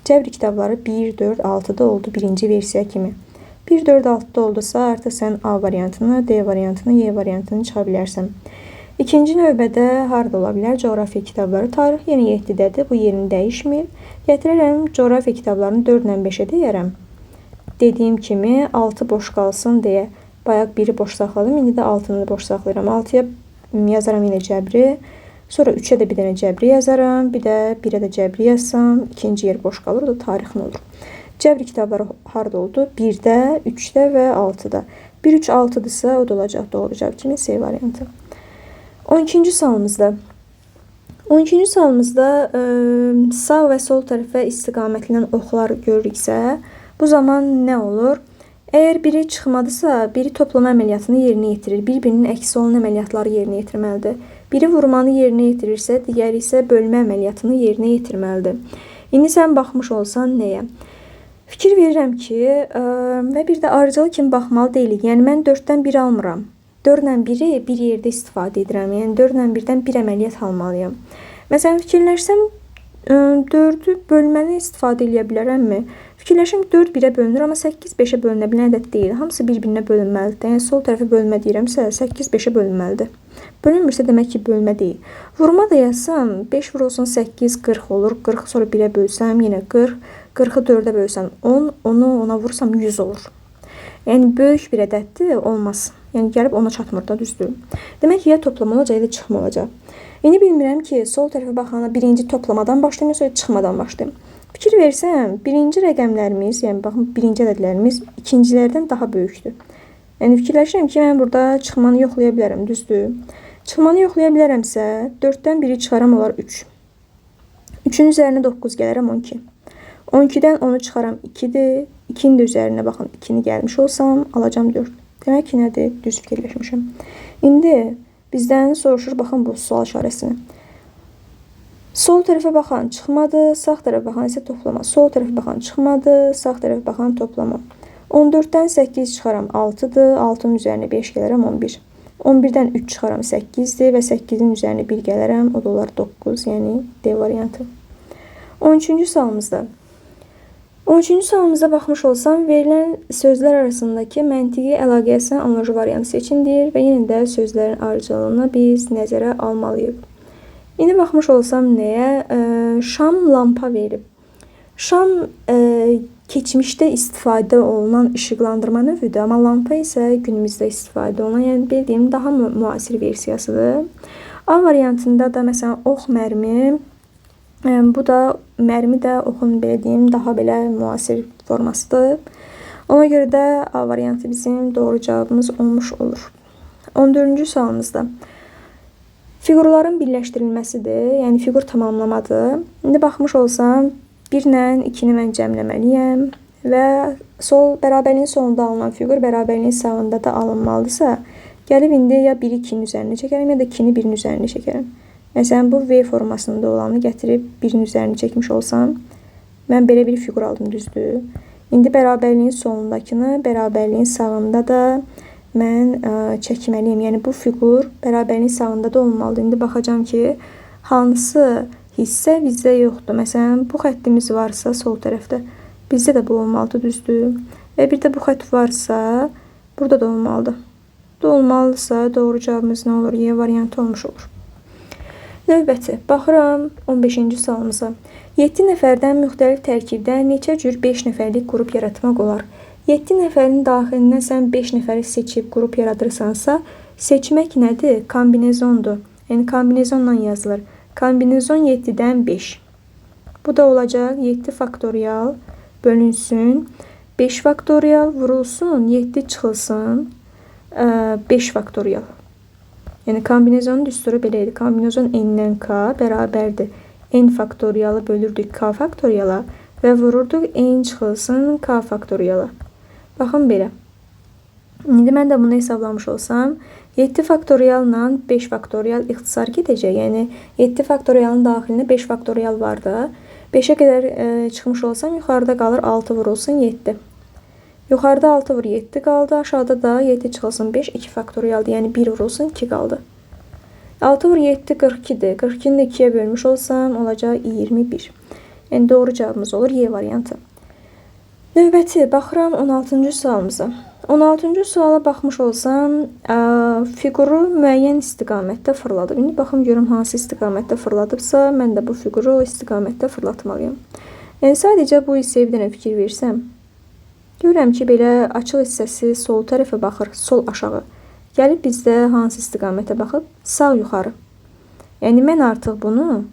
Cəbr kitabları 1, 4, 6-da oldu birinci versiya kimi. 1, 4, 6-da oldusa, artıq sən A variantını, D variantını, Y variantını çıxa bilərsən. İkinci növbədə harada ola bilər? Coğrafiya kitabları. Tarix yenə 7-dədir, bu yerini dəyişmir. Gətirərəm, coğrafiya kitablarını 4 ilə 5-ə deyərəm. Dediyim kimi 6 boş qalsın deyə. Bayaq 1-i boş saxladım, indi də 6-nı boş saxlayıram. 6-ya yazaram yenə cəbri. Sonra 3-ə də bir dənə cəbri yazaram. Bir də 1-ə də cəbri yazsam, ikinci yer boş qalır, o da tarixin olur. Cəbr kitabları harda oldu? 1-də, 3-də və 6-da. 1, 3, 6-dırsa o da olacaq doğru cavab kimi C variantı. 12-ci sualımızda 12-ci sualımızda sağ və sol tərəfə istiqamətlənən oxlar görürüksə, bu zaman nə olur? Əgər biri çıxmadısa, biri toplama əməliyyatını yerinə yetirir. Bir-birinin əksi olan əməliyyatları yerinə yetirməlidir. Biri vurmanı yerinə yetirirsə, digəri isə bölmə əməliyyatını yerinə yetirməlidir. İndi sən baxmış olsan nəyə? Fikir verirəm ki, və bir də arıcılı kimi baxmalı deyilik. Yəni, mən 4-dən 1 almıram. 4-lə 1-i bir yerdə istifadə edirəm. Yəni, 4-lə 1-dən bir əməliyyat almalıyam. Məsələn, fikirləşsəm, 4-ü bölməni istifadə edə bilərəmmi? Fikirləşim 4 1-ə bölünür, amma 8 5-ə bölünə bilən ədəd deyil. Hamısı bir-birinə bölünməlidir. Yəni, sol tərəfə bölmə deyirəmsə, 8 5-ə bölünməlidir. Bölünmürsə, demək ki, bölmə deyil. Vurma da yazsam, 5 vurulsun 8, 40 olur. 40 sonra 1-ə bölsəm, yenə 40. 40-ı 4-ə bölsəm 10, onu ona vursam 100 olur. Yəni, böyük bir ədəddir, olmaz. Yəni, gəlib ona çatmır da, düzdür. Demək ki, ya toplama olacaq, ya da çıxma olacaq. İndi bilmirəm ki, sol tərəfə baxanda birinci toplamadan başlayım, yoxsa çıxmadan başlayım. Fikir versəm, birinci rəqəmlərimiz, yəni baxın, birinci ədədlərimiz ikincilərdən daha böyükdür. Yəni, fikirləşirəm ki, mən burada çıxmanı yoxlaya bilərəm, düzdür. Çıxmanı yoxlaya bilərəmsə, 4-dən 1-i çıxaram, olar 3. 3-ün üzərinə 9 gələrəm, 12. 12-dən 10-u çıxaram 2-dir. 2-nin də üzərinə baxın, 2-ni gəlmiş olsam, alacam 4. Demək ki, nədir? Düz fikirləşmişəm. İndi bizdən soruşur, baxın bu sual işarəsini. Sol tərəfə baxan çıxmadı, sağ tərəfə baxan isə toplama. Sol tərəfə baxan çıxmadı, sağ tərəfə baxan toplama. 14-dən 8 çıxaram 6-dır, 6-nın üzərinə 5 gələrəm 11. 11-dən 3 çıxaram 8-dir və 8-in üzərinə 1 gələrəm, o da olar 9, yəni D variantı. 13-cü sualımızda 13-cü sualımıza baxmış olsam, verilən sözlər arasındakı məntiqi əlaqəyə əsasən analoji variantı seçindir və yenə də sözlərin arıcılığını biz nəzərə almalıyıq. İndi baxmış olsam nəyə? Şam lampa verib. Şam keçmişdə istifadə olunan işıqlandırma növüdür, amma lampa isə günümüzdə istifadə olunan, yəni bildiyim daha müasir versiyasıdır. A variantında da məsələn ox mərmi, bu da mərmi də oxun belə deyim, daha belə müasir formasıdır. Ona görə də A variantı bizim doğru cavabımız olmuş olur. 14-cü sualımızda fiqurların birləşdirilməsidir, yəni fiqur tamamlamadır. İndi baxmış olsam, 1 ilə 2-ni mən cəmləməliyəm və bərabərliyin sonunda alınan fiqur bərabərliyin sağında da alınmalıdırsa, gəlib indi ya 1-i 2-nin üzərində çəkərəm, ya da 2-ni 1-in üzərində çəkərəm. Məsələn, bu V formasında olanı gətirib 1-in üzərini çəkmiş olsam, mən belə bir fiqur aldım, düzdür. İndi bərabərliyin sonundakını bərabərliyin sağında da mən çəkməliyim. Yəni, bu fiqur bərabərliyin sağında da olmalıdır. İndi baxacam ki, hansı hissə bizdə yoxdur. Məsələn, bu xəttimiz varsa sol tərəfdə, bizdə də bu olmalıdır, düzdür. Və bir də bu xətt varsa, burada da olmalıdır. Bu da olmalıdırsa, doğru cavabımız nə olur? Y variantı olmuş olur. Növbəti, baxıram 15-ci sualımıza. 7 nəfərdən müxtəlif tərkibdə neçə cür 5 nəfərlik qrup yaratmaq olar? 7 nəfərin daxilindən sən 5 nəfəri seçib qrup yaradırsansa, seçmək nədir? Kombinezondur. Yəni, kombinezonla yazılır. Kombinezon 7-dən 5. Bu da olacaq 7 faktorial bölünsün, 5 faktorial vurulsun, 7 çıxılsın, 5 faktorial. Yəni, kombinezonun düsturu belə idi. Kombinezon n-dən k bərabərdir. N faktorialı bölürdük k faktoriala və vururduq n çıxılsın k faktoriala. Baxın belə. İndi mən də bunu hesablamış olsam, 7 faktorialla 5 faktorial ixtisar gedəcək. Yəni, 7 faktorialın daxilində 5 faktorial var da. 5-ə qədər çıxmış olsam, yuxarıda qalır 6 vurulsun 7. Yuxarıda 6 vur 7 qaldı, aşağıda da 7 çıxılsın 5, 2 faktorialdır. Yəni, 1 vurulsun 2 qaldı. 6 vur 7, 42-dir. 42-ni də 2-yə bölmüş olsam, olacaq 21. Yəni, doğru cavabımız olur Y variantı. Növbəti, baxıram 16-cı sualımıza. 16-cı suala baxmış olsam, fiquru müəyyən istiqamətdə fırladıb. İndi baxım görüm hansı istiqamətdə fırladıbsa, mən də bu fiquru o istiqamətdə fırlatmalıyım. Yəni, sadəcə bu hissəyə bir dənə fikir versəm, görürəm ki, belə açıq hissəsi sol tərəfə baxır, sol aşağı. Gəlib bizdə hansı istiqamətə baxıb? Sağ yuxarı. Yəni, mən artıq bunu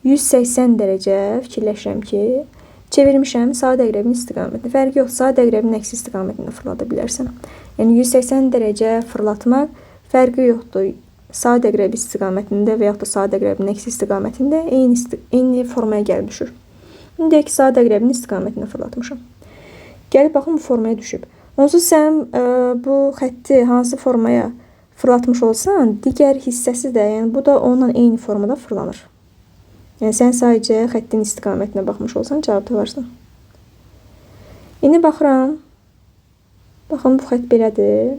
180 dərəcə fikirləşirəm ki, Çevirmişəm saat əqrəbinin istiqamətini. Fərqi yox, saat əqrəbinin əksi istiqamətində fırlada bilərsən. Yəni 180 dərəcə fırlatmaq fərqi yoxdur. Saat əqrəbi istiqamətində və yaxud da saat əqrəbinin əksi istiqamətində eyni formaya gəlib düşür. İndi deyək ki, saat əqrəbinin istiqamətində fırlatmışam. Gəlib baxın bu formaya düşüb. Onsuz sən bu xətti hansı formaya fırlatmış olsan, digər hissəsi də, yəni bu da onunla eyni formada fırlanır. Yəni sən sadəcə xəttin istiqamətinə baxmış olsan, cavab taparsan. İndi baxıram. Baxın bu xətt belədir.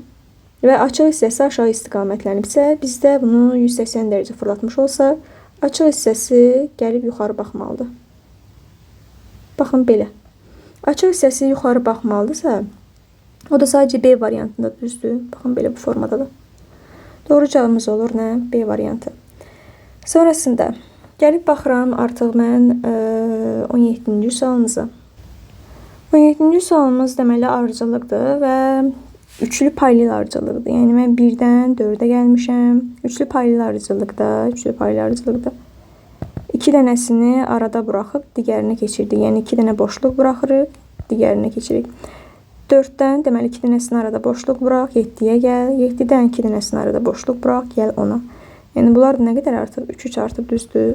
Və açıq hissəsi aşağı istiqamətlənibsə, bizdə bunu 180 dərəcə fırlatmış olsa, açıq hissəsi gəlib yuxarı baxmalıdır. Baxın belə. Açıq hissəsi yuxarı baxmalıdırsa, o da sadəcə B variantında düzdür. Baxın belə bu formadadır. Doğru cavabımız olur nə? B variantı. Sonrasında gəlib baxıram artıq mən 17-ci sualımıza. 17-ci sualımız deməli arıcılıqdır və üçlü paylı arıcılıqdır. Yəni mən 1-dən 4-ə gəlmişəm. Üçlü paylı arıcılıqda 2 dənəsini arada buraxıb digərinə keçirdik. Yəni 2 dənə boşluq buraxırıq, digərinə keçirik. 4-dən deməli 2 dənəsini arada boşluq burax, 7-yə gəl. 7-dən 2 dənəsini arada boşluq burax, gəl 10-a. Yəni bunlar nə qədər artıb? 3 artıb düzdür.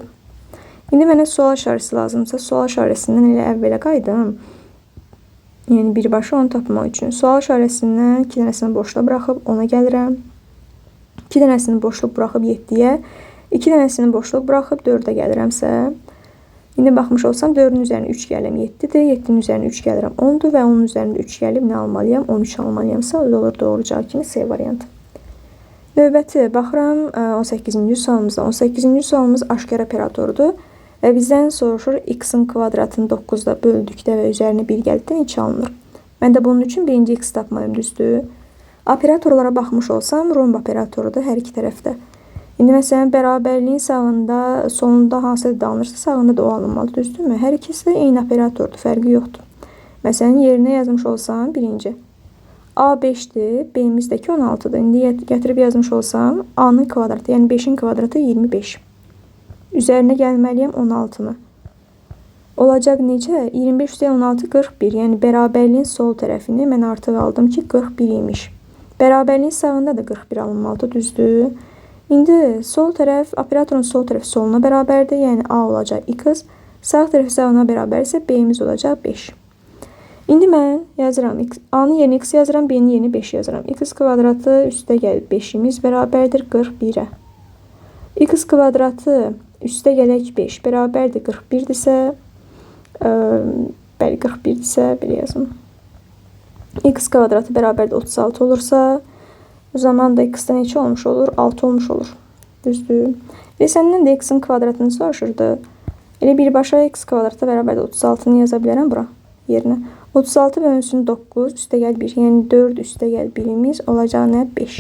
İndi mənə sual işarəsi lazımsa, sual işarəsindən elə əvvələ qayıdım. Yəni birbaşa onu tapmaq üçün. Sual işarəsindən 2 dənəsini boşluq buraxıb 10-a gəlirəm. 2 dənəsini boşluq buraxıb 7-yə, 2 dənəsini boşluq buraxıb 4-ə gəlirəmsə, indi baxmış olsam 4-ün üzərinə 3 gəlirəm 7-dir, 7-nin üzərinə 3 gəlirəm 10-dur və onun üzərində 3 gəlib nə almalıyam? 13 almalıyamsa, o da olur doğru cavab kimi C variantı. Növbəti baxıram 18-ci sualımıza. 18-ci sualımız aşkar operatorudur. Və bizdən soruşur x-in kvadratını 9-da böldükdə və üzərinə 1 gəldikdə neçə alınır? Mən də bunun üçün birinci x tapmalıyım, düzdür. Operatorlara baxmış olsam, romb operatorudur hər iki tərəfdə. İndi məsələn, bərabərliyin sağında, sonunda hansı da alınırsa, sağında da o alınmalı, düzdürmü? Hər ikisi də eyni operatordur, fərqi yoxdur. Məsələn, yerinə yazmış olsam, birinci. A 5-dir, B-imizdəki 16-dır. İndi gətirib yazmış olsam, A-nın kvadratı, yəni 5-in kvadratı 25. Üzərinə gəlməliyəm 16-nı. Olacaq necə? 25 üstə 16, 41. Yəni, bərabərliyin sol tərəfini mən artıq aldım ki, 41 imiş. Bərabərliyin sağında da 41 alınmalıdır, düzdür. İndi sol tərəf, operatorun sol tərəfi soluna bərabərdir. Yəni, A olacaq x. Sağ tərəfi sağına bərabərsə, B-imiz olacaq 5. İndi mən yazıram, A-nın yerinə x yazıram, B-nin yerinə 5 yazıram. X kvadratı üstə gəlib 5-imiz bərabərdir 41-ə. X kvadratı üstə gələk 5 bərabərdir 41-dirsə, bəli 41-dirsə, belə yazım. X kvadratı bərabərdir 36 olursa, o zaman da x-də neçə olmuş olur? 6 olmuş olur. Düzdür. Və səndən də x-in kvadratını soruşurdu. Elə birbaşa x kvadratı bərabərdir 36-nı yaza bilərəm bura yerinə. 36 bölünsün 9, üstə gəl 1. Yəni 4 üstə gəl 1-imiz olacaq nə? 5.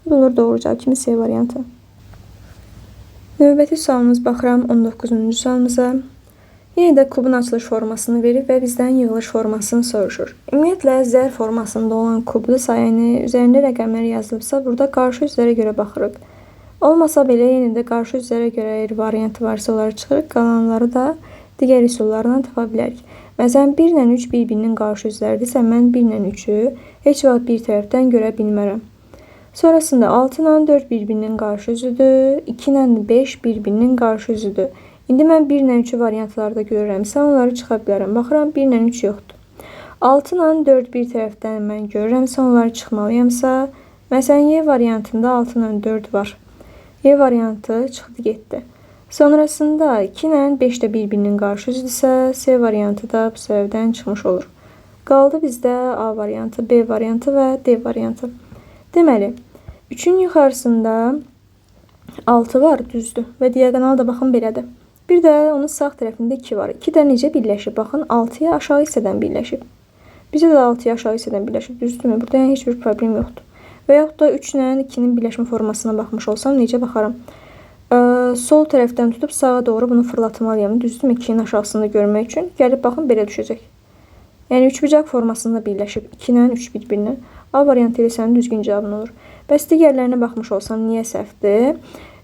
Bu olur doğru cavab kimi C variantı. Növbəti sualımız baxıram 19-cu sualımıza. Yenə də kubun açılış formasını verir və bizdən yığılış formasını soruşur. Ümumiyyətlə, zər formasında olan kublu sayəni üzərində rəqəmlər yazılıbsa, burada qarşı üzlərə görə baxırıq. Olmasa belə, yenə də qarşı üzlərə görə variantı varsa, onları çıxırıq, qalanları da digər üsullarla tapa bilərik. Məsələn, 1 ilə 3 bir-birinin qarşı üzləridirsə, mən 1 ilə 3-ü heç vaxt bir tərəfdən görə bilmərəm. Sonrasında 6 ilə 4 bir-birinin qarşı üzüdür, 2 ilə 5 bir-birinin qarşı üzüdür. İndi mən 1 ilə 3-ü variantlarda görürəmsə, onları çıxa bilərəm. Baxıram, 1 ilə 3 yoxdur. 6 ilə 4 bir tərəfdən mən görürəmsə, onları çıxmalıyamsa, məsələn, Y variantında 6 ilə 4 var. Y variantı çıxdı, getdi. Sonrasında 2 ilə 5 də bir-birinin qarşı üzüdürsə, C variantı da bu səbəbdən çıxmış olur. Qaldı bizdə A variantı, B variantı və D variantı. Deməli, 3-ün yuxarısında 6 var, düzdür. Və diagonal da baxın belədir. Bir də onun sağ tərəfində 2 var. 2 də necə birləşib? Baxın, 6-ya aşağı hissədən birləşib. Bizə də 6-ya aşağı hissədən birləşib, düzdürmü? Burada yəni heç bir problem yoxdur. Və yaxud da 3 ilə 2-nin birləşmə formasına baxmış olsam, necə baxaram? Sol tərəfdən tutub sağa doğru bunu fırlatmalıyam, düzdürmü? 2-nin aşağısında görmək üçün. Gəlib baxın, belə düşəcək. Yəni, üçbucaq formasında birləşib 2 ilə 3 bir-birinə. A variantı ilə sənin düzgün cavabın olur. Bəs digərlərinə baxmış olsam, niyə səhvdir?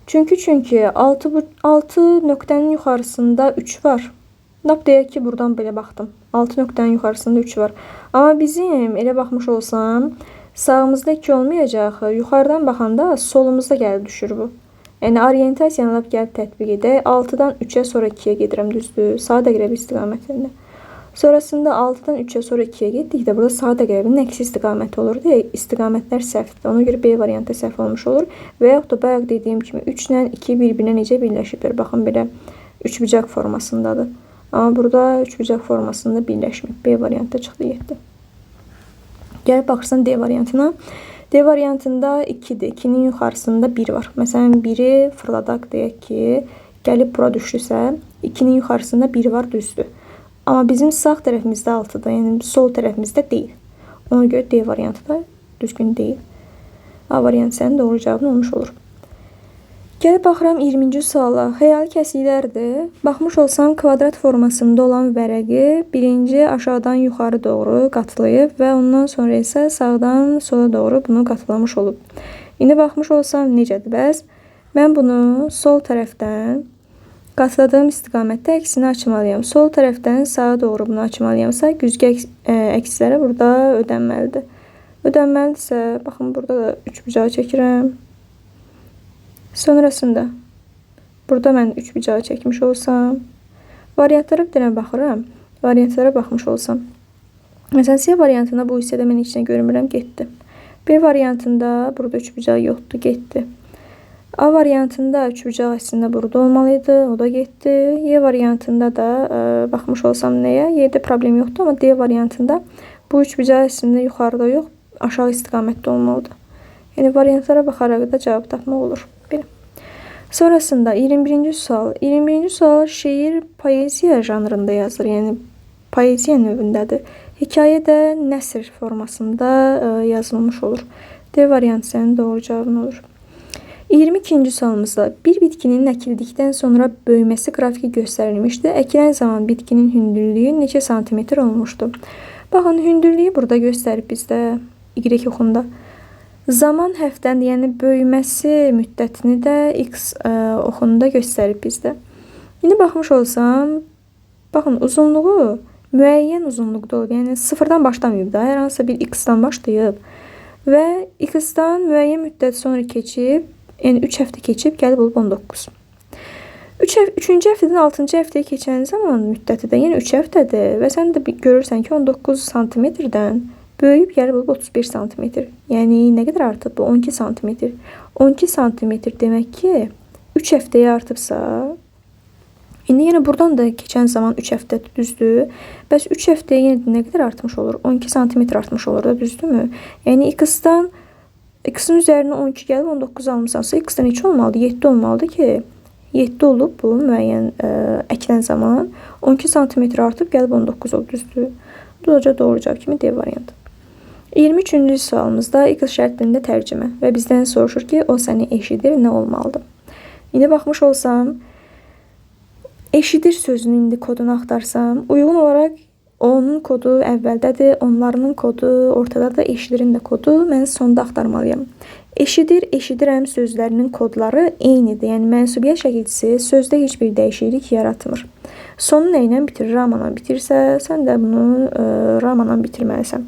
Çünki 6 nöqtənin yuxarısında 3 var. Lap deyək ki, buradan belə baxdım. 6 nöqtənin yuxarısında 3 var. Amma bizim elə baxmış olsam, sağımızda 2 olmayacaq. Yuxarıdan baxanda solumuzda gəlib düşür bu. Yəni orientasiyanı lap gəlib tətbiq edək. 6-dan 3-ə sonra 2-yə gedirəm, düzdür? Saat əqrəbi istiqamətində. Sonrasında 6-dan 3-ə sonra 2-yə getdikdə burada saat əqrəbinin əksi istiqaməti olur deyə istiqamətlər səhvdir. Ona görə B variantı səhv olmuş olur. Və yaxud da bayaq dediyim kimi 3 ilə 2 bir-birinə necə birləşiblər? Baxın belə üçbucaq formasındadır. Amma burada üçbucaq formasında birləşmir. B variantı çıxdı 7. Gəlib baxırsan D variantına. D variantında 2-dir. 2-nin yuxarısında 1 var. Məsələn, 1-i fırladaq deyək ki, gəlib bura düşdüsə, 2-nin yuxarısında 1 var, düzdür. Amma bizim sağ tərəfimizdə 6-da, yəni sol tərəfimizdə deyil. Ona görə D variantı da düzgün deyil. A variantı sənin doğru cavabın olmuş olur. Gəlib baxıram 20-ci suala. Xəyali kəsiklərdir. Baxmış olsam kvadrat formasında olan vərəqi birinci aşağıdan yuxarı doğru qatlayıb və ondan sonra isə sağdan sola doğru bunu qatlamış olub. İndi baxmış olsam necədir bəs? Mən bunu sol tərəfdən qatladığım istiqamətdə əksini açmalıyam. Sol tərəfdən sağa doğru bunu açmalıyamsa, güzgü əksləri burada ödənməlidir. Ödənməlidirsə, baxın burada da üçbucağı çəkirəm. Sonrasında burada mən üçbucağı çəkmiş olsam, variantlara bir dənə baxıram. Variantlara baxmış olsam. Məsələn, C variantında bu hissədə mən heç nə görmürəm, getdi. B variantında burada üçbucağı yoxdur, getdi. A variantında üçbucaq əslində burada olmalıydı, o da getdi. Y variantında da baxmış olsam nəyə? Y-də problem yoxdur, amma D variantında bu üçbucaq əslində yuxarıda yox, aşağı istiqamətdə olmalıdır. Yəni variantlara baxaraq da cavab tapmaq olur. Belə. Sonrasında 21-ci sual. 21-ci sual şeir poeziya janrında yazılır, yəni poeziya növündədir. Hekayə də nəsr formasında yazılmış olur. D variantı sənin doğru cavabın olur. 22-ci sualımızda bir bitkinin əkildikdən sonra böyüməsi qrafiki göstərilmişdi. Əkilən zaman bitkinin hündürlüyü neçə santimetr olmuşdu? Baxın, hündürlüyü burada göstərib bizdə Y oxunda. Zaman həftən, yəni böyüməsi müddətini də X oxunda göstərib bizdə. İndi baxmış olsam, baxın, uzunluğu müəyyən uzunluqda olub. Yəni sıfırdan başlamayıb da, hər hansısa bir X-dan başlayıb və X-dan müəyyən müddət sonra keçib, yəni 3 həftə keçib, gəlib olub 19. 3-cü həftədən 6-cı həftəyə keçən zaman müddəti də, yəni 3 həftədir və sən də görürsən ki, 19 santimetrdən böyüyüb gəlib olub 31 santimetr. Yəni nə qədər artıb bu? 12 santimetr. 12 santimetr demək ki, 3 həftəyə artıbsa, indi yenə buradan da keçən zaman 3 həftə düzdür. Bəs 3 həftəyə yenə nə qədər artmış olur? 12 santimetr artmış olur da, düzdürmü? Yəni X-in üzərinə 12 gəlib 19 almışsansa, X-dən 2 olmalıdır, 7 olmalıdır ki, 7 olub bu müəyyən əkilən zaman 12 santimetr artıb gəlib 19 olub, düzdür. Dolayıca doğru cavab kimi D variantı. 23-cü sualımızda X şərtində tərcümə və bizdən soruşur ki, o səni eşidir, nə olmalıdır? İndi baxmış olsam, eşidir sözünün indi kodunu axtarsam, uyğun olaraq onun kodu əvvəldədir, onlarının kodu ortadadır, eşidirin də kodu mən sonda axtarmalıyam. Eşidir, eşidirəm sözlərinin kodları eynidir. Yəni mənsubiyyət şəkilçisi sözdə heç bir dəyişiklik yaratmır. Sonu nə ilə bitirir? Ramadan bitirsə, sən də bunu ramadan bitirməlisən.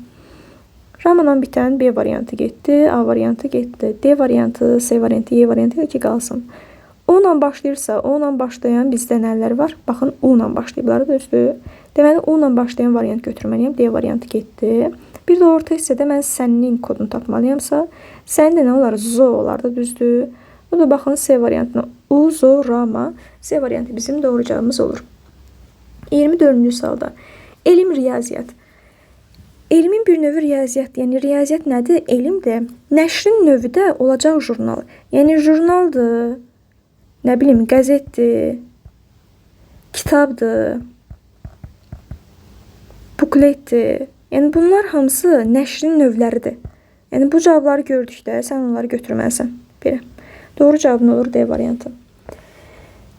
Ramadan bitən B variantı getdi, A variantı getdi, D variantı, C variantı, Y variantı ki qalsın. O ilə başlayırsa, o ilə başlayan bizdə nələr var? Baxın, U ilə başlayıblar, düzdür. Deməli, U ilə başlayan variant götürməliyəm. D variantı getdi. Bir də orta hissədə mən sənin kodunu tapmalıyamsa, sənin də nə olar? Zo olar da, düzdür. Bu da baxın C variantına. U, zo, rama. C variantı bizim doğru cavabımız olur. 24-cü sualda. Elm, riyaziyyat. Elmin bir növü riyaziyyatdır. Yəni, riyaziyyat nədir? Elmdir. Nəşrin növü də olacaq jurnal. Yəni, jurnaldır, nə bilim, qəzetdir, kitabdır, bukletdir. Yəni, bunlar hamısı nəşrin növləridir. Yəni, bu cavabları gördükdə sən onları götürməlisən. Belə. Doğru cavabın olur D variantı.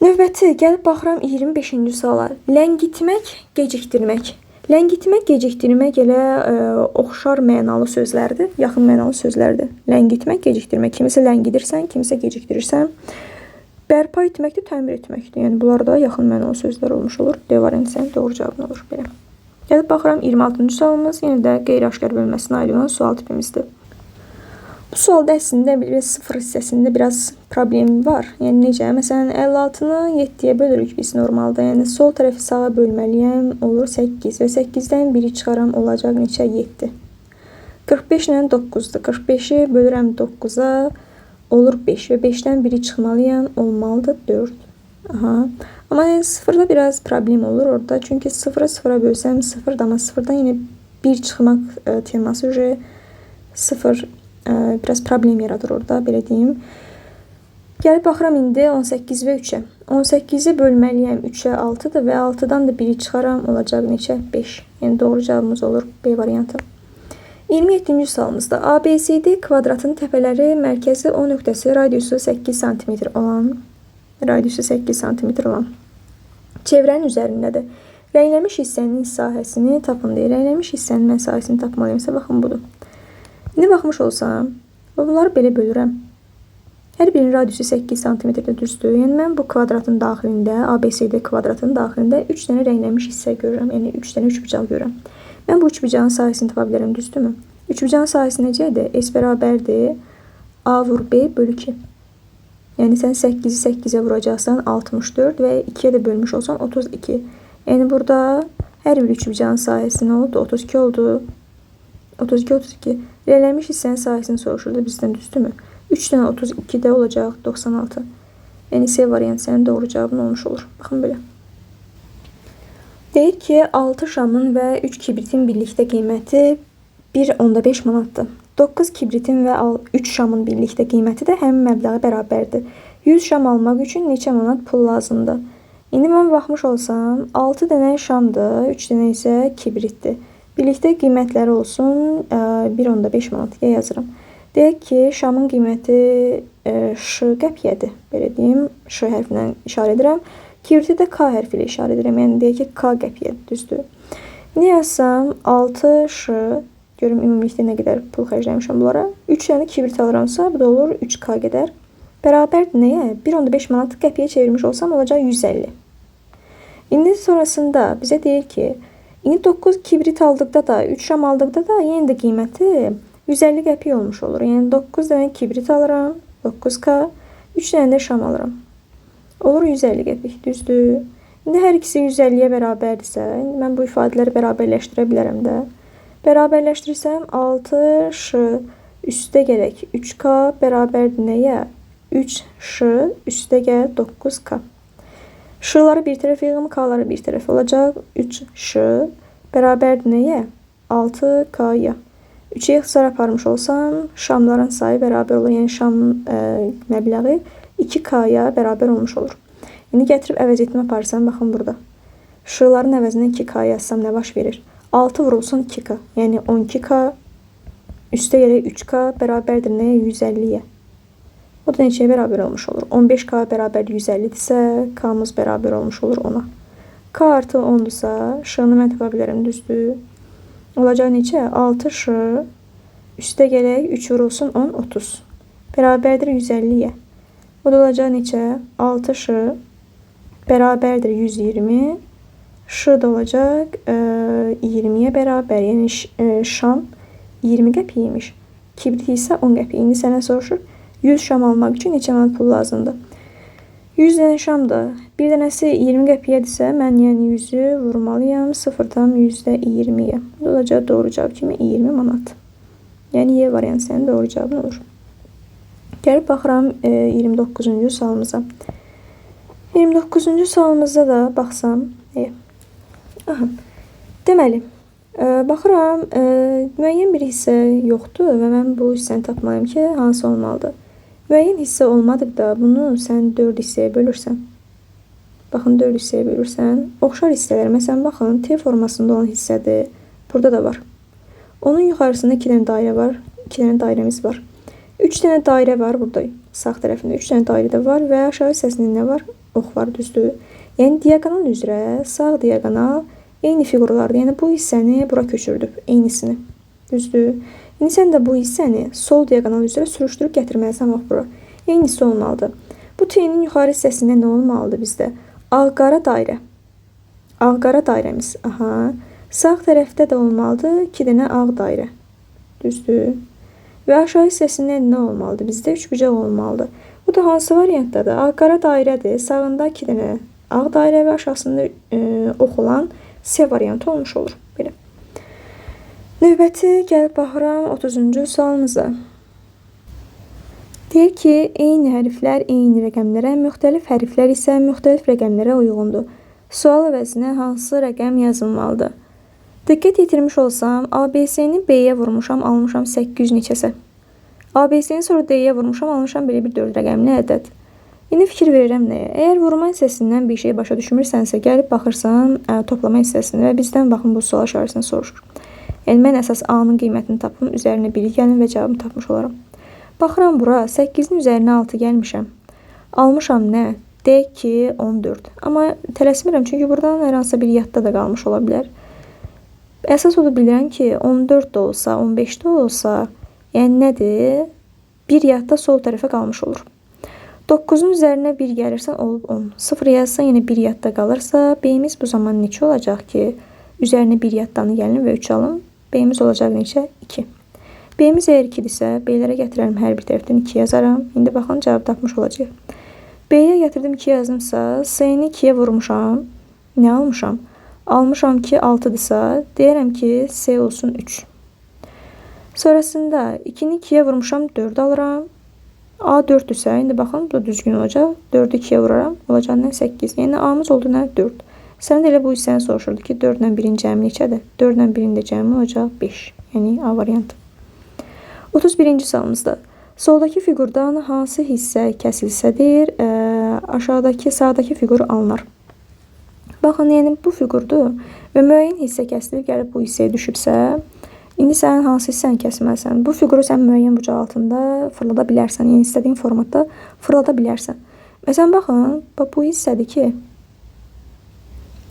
Növbəti, gəlib baxıram 25-ci suala. Ləngitmək, gecikdirmək. Ləngitmək, gecikdirmək elə oxşar mənalı sözlərdir, yaxın mənalı sözlərdir. Ləngitmək, gecikdirmək. Kimisə ləngidirsən, kimisə gecikdirirsən. Bərpa etmək də təmir etməkdir. Yəni bunlar da yaxın mənalı sözlər olmuş olur. D variantı sənin doğru cavabın olur belə. Gəlib baxıram 26-cı sualımız yenə də qeyri-aşkar bölməsinə aid olan sual tipimizdir. Bu sualda əslində sıfır hissəsində biraz problem var. Yəni necə? Məsələn 56-nı 7-yə bölürük biz normalda. Yəni sol tərəfi sağa bölməliyəm, olur 8 və 8-dən 1-i çıxaram, olacaq neçə? 7. 45 ilə 9-dur. 45-i bölürəm 9-a, olur 5 və 5-dən 1-i çıxmalıyam, olmalıdır 4. Aha. Amma yəni sıfırda biraz problem olur orada. Çünki sıfıra sıfıra bölsəm sıfırdır, amma sıfırdan yine 1 çıxmaq teması sıfır biraz problem yaradır orada, belə deyim. Gəlib baxıram indi 18 və 3-ə. 18-i bölməliyəm 3-ə 6-dır və 6-dan da 1-i çıxaram, olacaq neçə? 5. Yəni doğru cavabımız olur B variantı. 27-ci sualımızda ABCD kvadratın təpələri mərkəzi O nöqtəsi radiusu 8 cm olan çevrənin üzərindədir. Rənglənmiş hissənin sahəsini tapın deyir. Rənglənmiş hissənin mən sahəsini tapmalıyımsa, baxın budur. İndi baxmış olsam, bunları belə bölürəm. Hər birinin radiusu 8 cm-də düzdür. Yəni mən bu kvadratın daxilində, ABCD kvadratının daxilində 3 dənə rənglənmiş hissə görürəm. Yəni 3 dənə üçbucaq görürəm. Mən bu üçbucağın sahəsini tapa bilərəm, düzdürmü? Üçbucağın sahəsi necədir? S bərabərdir A vur B bölü 2. Yəni sən 8-i 8-ə vuracaqsan 64 və 2-yə də bölmüş olsan 32. Yəni burada hər bir üçbucağın sahəsi nə oldu? 32 oldu. 32. Rənglənmiş hissənin sahəsini soruşurdu bizdən, düzdürmü? 3 dənə 32 də olacaq 96. Yəni C variantı sənin doğru cavabın olmuş olur. Baxın belə. Deyir ki 6 şamın və 3 kibritin birlikdə qiyməti 1.5 manatdır. 9 kibritin və 3 şamın birlikdə qiyməti də həmin məbləğə bərabərdir. 100 şam almaq üçün neçə manat pul lazımdır? İndi mən baxmış olsam 6 dənə şamdır, 3 dənə isə kibritdir. Birlikdə qiymətləri olsun 1.5 manat yazıram. Deyək ki şamın qiyməti Ş qəpiyyədir. Belə deyim, Ş hərfindən işarə edirəm. Kibriti də K hərfi ilə işarə edirəm. Yəni deyək ki K qəpiyyədir, düzdür. İndi yazsam 6 Ş, görüm ümumilikdə nə qədər pul xərcləmişəm bunlara. 3 dənə kibrit alıramsa, bu da olur 3K qədər. Bərabərdir nəyə? 1.5 manat qəpiyə çevirmiş olsam olacaq 150. İndi sonrasında bizə deyir ki, indi 9 kibrit aldıqda da, 3 şam aldıqda da yenə də qiyməti 150 qəpiy olmuş olur. Yəni 9 dənə kibrit alıram, 9K, 3 dənə də şam alıram. Olur 150 qəpik, düzdür. İndi hər ikisi 150-yə bərabərdirsə, mən bu ifadələri bərabərləşdirə bilərəm də. Bərabərləşdirsəm 6Ş üstə gələk 3K bərabərdir nəyə? 3Ş üstə gəl 9K. Ş'ları bir tərəf yığım, K'ları bir tərəf olacaq. 3Ş bərabərdir nəyə? 6K'ya. 3'e ixtisar aparmış olsam, şamların sayı bərabər olur. Yəni şam məbləği 2K'ya bərabər olmuş olur. İndi gətirib əvəz etmə aparsam, baxın burada. Ş'ların əvəzindən 2K yazsam nə baş verir? 6 vurulsun 2K. Yəni 12K üstə gələk 3K bərabərdir nəyə? 150-yə. O da neçəyə bərabər olmuş olur? 15K bərabər 150-dirsə, K'mız bərabər olmuş olur 10'a. K artı 10'dursa, Ş'ını mən tapa bilərəm, düzdür. Olacaq neçə? 6Ş üstə gələk 3 vurulsun 10, 30. Bərabərdir 150-yə. O da olacaq neçə? 6Ş bərabərdir 120. Ş da olacaq 20'yə bərabər. Yəni şam 20 qəpiymiş. Kibrit isə 10 qəpiy. İndi sənə soruşur. 100 şam almaq üçün neçə manat pul lazımdır? 100 dənə şamdır. Bir dənəsi 20 qəpiyədirsə, mən yəni 100'ü vurmalıyam 0'dan %20'yə. Bu olacaq doğru cavab kimi 20 manat. Yəni Y variantı sənin doğru cavabın olur. Gəlib baxıram 29-cu sualımıza. 29-cu sualımızda da baxsam, aha, deməli, baxıram, müəyyən bir hissə yoxdur və mən bu hissəni tapmalıyım ki, hansı olmalıdır? Müəyyən hissə olmadıqda bunu sən 4 hissəyə bölürsən. Baxın, 4 hissəyə bölürsən. Oxşar hissələr, məsələn, baxın, T formasında olan hissədir. Burada da var. Onun yuxarısında 2 dənə dairə var. 2 dənə dairəmiz var. 3 dənə dairə var burada. Sağ tərəfində 3 dənə dairə də var və aşağı hissəsində nə var? Ox var, düzdür. Yəni diaqonal üzrə sağ diaqonal eyni fiqurlardır. Yəni bu hissəni bura köçürdük, eynisini. Düzdür. İndi sən də bu hissəni sol diaqonal üzrə sürüşdürüb gətirməlisən bax bura. Eynisi olmalıdır. Bu T'nin yuxarı hissəsində nə olmalıdır bizdə? Ağ-qara dairə. Ağ-qara dairəmiz. Aha. Sağ tərəfdə də olmalıdır 2 dənə ağ dairə. Düzdür? Və aşağı hissəsində nə olmalıdır? Bizdə üçbucaq olmalıdır. Bu da hansı variantdadır? Ağ-qara dairədir. Sağında 2 dənə ağ dairə və aşağısında ox olan C variantı olmuş olur. Belə. Növbəti gəlib baxıram 30-cu sualımıza. Deyir ki, eyni hərflər eyni rəqəmlərə, müxtəlif hərflər isə müxtəlif rəqəmlərə uyğundur. Sual əvəzinə hansı rəqəm yazılmalıdır? Diqqət yetirmiş olsam, ABC-ni B-yə vurmuşam, almışam 800 neçəsə. ABC-ni sonra D-yə vurmuşam, almışam belə bir 4 rəqəmli ədəd. İndi fikir verirəm nəyə? Əgər vurma hissəsindən bir şey başa düşmürsənsə, gəlib baxırsan toplama hissəsini və bizdən baxın bu sual işarəsini soruşur. Yəni, mən əsas A-nın qiymətini tapım, üzərinə 1 gəlin və cavabını tapmış olaram. Baxıram bura, 8-in üzərinə 6 gəlmişəm. Almışam nə? D2, 14. Amma tələsmirəm, çünki buradan hər hansısa bir yadda da qalmış ola bilər. Əsas odur bilirəm ki, 14 də olsa, 15 də olsa, yəni nədir? Bir yadda sol tərəfə qalmış olur. 9-un üzərinə 1 gəlirsən, olub 10. 0 yazsan, yenə 1 yadda qalırsa, B-miz bu zaman neçə olacaq ki? Üzərinə 1 yaddanı gəlin və 3 alın. B-miz olacaq neçə? 2. B-miz əgər 2-dirsə, B-lərə gətirərəm, hər bir tərəfdən 2 yazaram. İndi baxın, cavab tapmış olacaq. B-yə gətirdim 2 yazımsa, C-ni 2-yə vurmuşam. Nə almışam? Almışam ki, 6-dırsa, deyərəm ki, C olsun 3. Sonrasında 2-ni 2-yə vurmuşam, 4 alıram. A 4-dürsə, indi baxın, bu da düzgün olacaq. 4-ü 2-yə vuraram, olacaq nə? 8. Yəni, A-mız oldu nə? 4. Sən də elə bu hissəni soruşurdu ki, 4 ilə 1-in cəmi neçədir? 4 ilə 1-in də cəmi olacaq 5. Yəni, A variantı. 31-ci sualımızda. Soldakı fiqurdan hansı hissə kəsilsə deyir, aşağıdakı, sağdakı fiqur alınır. Baxın, yəni bu fiqurdur və müəyyən hissə kəsilib gəlib bu hissəyə düşübsə, indi sən hansı hissəni kəsməlisən? Bu fiquru sən müəyyən bucaq altında fırlada bilərsən, yəni istədiyin formatda fırlada bilərsən. Məsələn, baxın, bu hissədir ki,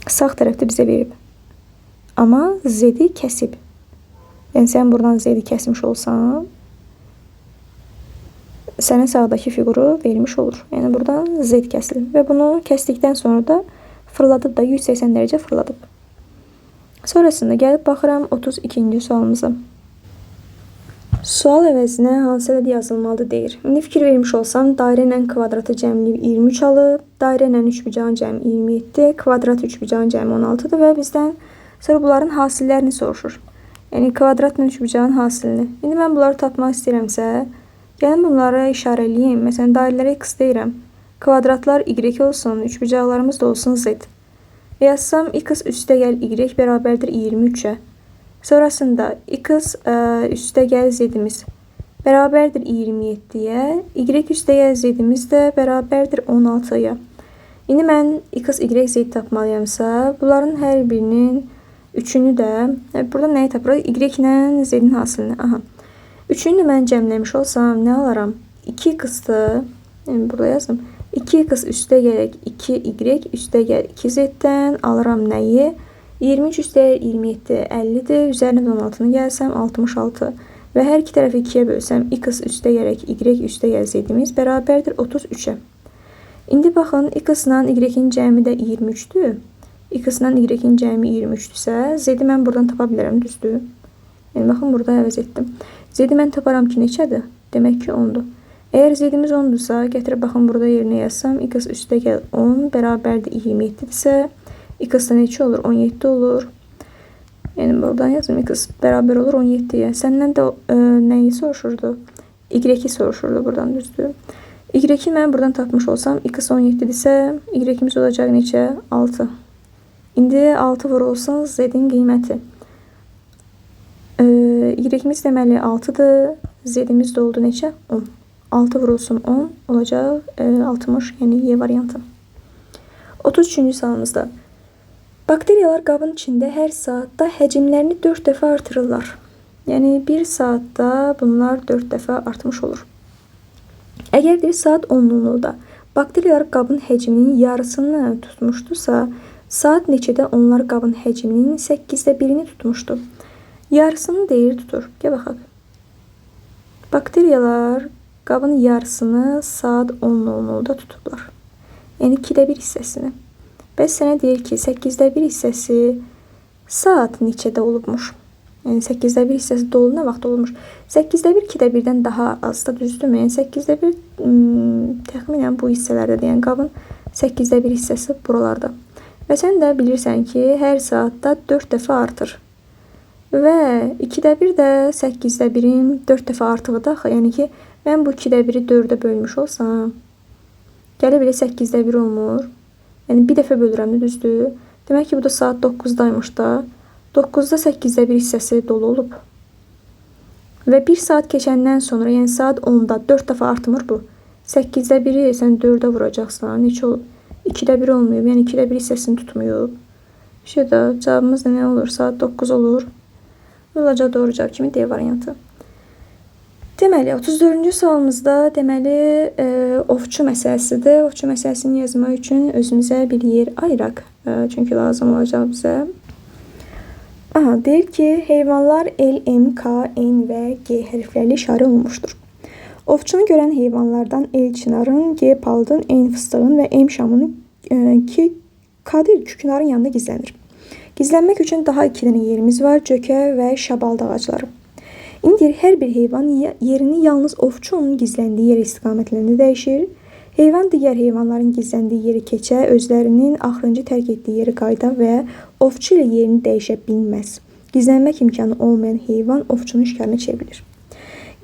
sağ tərəfdə bizə verib. Amma Z-i kəsib. Yəni, sən buradan Z-i kəsmiş olsan, sənə sağdakı fiquru vermiş olur. Yəni, buradan Z kəsilir və bunu kəsdikdən sonra da fırladıb da 180 dərəcə fırladıb. Sonrasında gəlib baxıram 32-ci sualımıza. Sual əvəzinə hansı ədəd yazılmalıdır deyir. İndi fikir vermiş olsam, dairə ilə kvadratı cəmliyib 23 alıb, dairə ilə üçbucağın cəmi 27, kvadrat üçbucağın cəmi 16-dır və bizdən sonra bunların hasillərini soruşur. Yəni, kvadratla üçbucağın hasilini. İndi mən bunları tapmaq istəyirəmsə, gəlin bunları işarəliyim. Məsələn, dairələrə x deyirəm. Kvadratlar y olsun, üçbucaqlarımız da olsun z. Yazsam, x üstə gəl y bərabərdir 23-ə. Sonrasında x üstə gəl z-imiz bərabərdir 27-yə, y üstə gəl z-imiz də bərabərdir 16-ya. İndi mən x, y, z tapmalıyamsa, bunların hər birinin üçünü də, burada nəyi tapırıq? Y ilə z-in hasilini. Aha. Üçünü də mən cəmləmiş olsam, nə alaram? 2x-dır, yəni burada yazdım. 2x üstə gələk 2y üstə gəl 2z-dən alıram nəyi? 23 üstə 27 50-dir. Üzərinə 16-nı gəlsəm 66 və hər iki tərəfi 2-yə bölsəm x üstə gələk y üstə gəl z-imiz bərabərdir 33-ə. İndi baxın, x ilə y-in cəmi də 23-dür. X ilə y-in cəmi 23-dürsə, z-i mən buradan tapa bilərəm, düzdür? Yəni, baxın, burada əvəz etdim. Z-i mən taparam ki, neçədir? Demək ki, 10-dur. Əgər z-imiz 10-dursa, gətirib baxın, burada yerinə yazsam, x üstə gəl 10 bərabərdir 27-dirsə, x-da neçə olur? 17 olur. Yəni, buradan yazım, x bərabər olur 17-yə. Səndən də nəyi soruşurdu? Y-i soruşurdu buradan, düzdür? Y-i mən buradan tapmış olsam, x 17-dirsə, y-imiz olacaq neçə? 6. İndi 6 vurulsun z-in qiyməti. Y-imiz deməli 6-dır, z-imiz də oldu neçə? 10. 6 vurulsun 10 olacaq 60, yəni Y variantı. 33-cü sualımızda. Bakteriyalar qabın içində hər saatda həcmlərini 4 dəfə artırırlar. Yəni, 1 saatda bunlar 4 dəfə artmış olur. Əgər bir saat 10-luqda bakteriyalar qabın həcminin yarısını tutmuşdursa, saat neçədə onlar qabın həcminin 8də 1-ini tutmuşdur. Yarısını deyir tutur. Gəl baxaq. Bakteriyalar qabın yarısını saat 10:00-da tutublar. Yəni 2də 1 hissəsini. Bəs sənə deyir ki, 8də 1 hissəsi saat neçədə olubmuş? Yəni 8də 1 hissəsi dolu nə vaxt olmuş? 8də 1 2də 1-dən daha azdır, düzdürmü? Yəni 8də 1 təxminən bu hissələrdədir. Yəni qabın 8də 1 hissəsi buralarda. Və sən də bilirsən ki, hər saatda 4 dəfə artır. Və 2də 1 də 8də 1-in 4 dəfə artığıdır axı. Yəni ki, mən bu 2də 1-i 4-ə bölmüş olsam, gələ bilə 8də 1 olmur. Yəni bir dəfə bölürəm, düzdür? Demək ki, bu da saat 9-daymış da. 9-da 8də 1 hissəsi dolu olub. Və 1 saat keçəndən sonra, yəni saat 10-da 4 dəfə artımır bu. 8də 1-i sən 4-ə vuracaqsan, neçə olub? 2də 1 olmayıb, yəni 2də 1 hissəsini tutmayıb. Şurada cavabımız da nə olur? Saat 9 olur. Olacaq doğru cavab kimi D variantı. Deməli, 34-cü sualımızda deməli ovçu məsələsidir. Ovçu məsələsini yazmaq üçün özümüzə bir yer ayıraq. Çünki lazım olacaq bizə. Aha, deyir ki, heyvanlar L, M, K, N və G hərflərlə işarə olunmuşdur. Ovçunu görən heyvanlardan L çinarın, G palıdın, N fıstığın və M şamının K deyil, kükünarın yanında gizlənir. Gizlənmək üçün daha 2 dənə yerimiz var, cökə və şabaldı ağacları. İndi hər bir heyvan yerini yalnız ovçu onun gizləndiyi yer istiqamətlərində dəyişir. Heyvan digər heyvanların gizləndiyi yeri keçə, özlərinin axırıncı tərk etdiyi yeri qayda və ovçu ilə yerini dəyişə bilməz. Gizlənmək imkanı olmayan heyvan ovçunun şikarına çevrilir.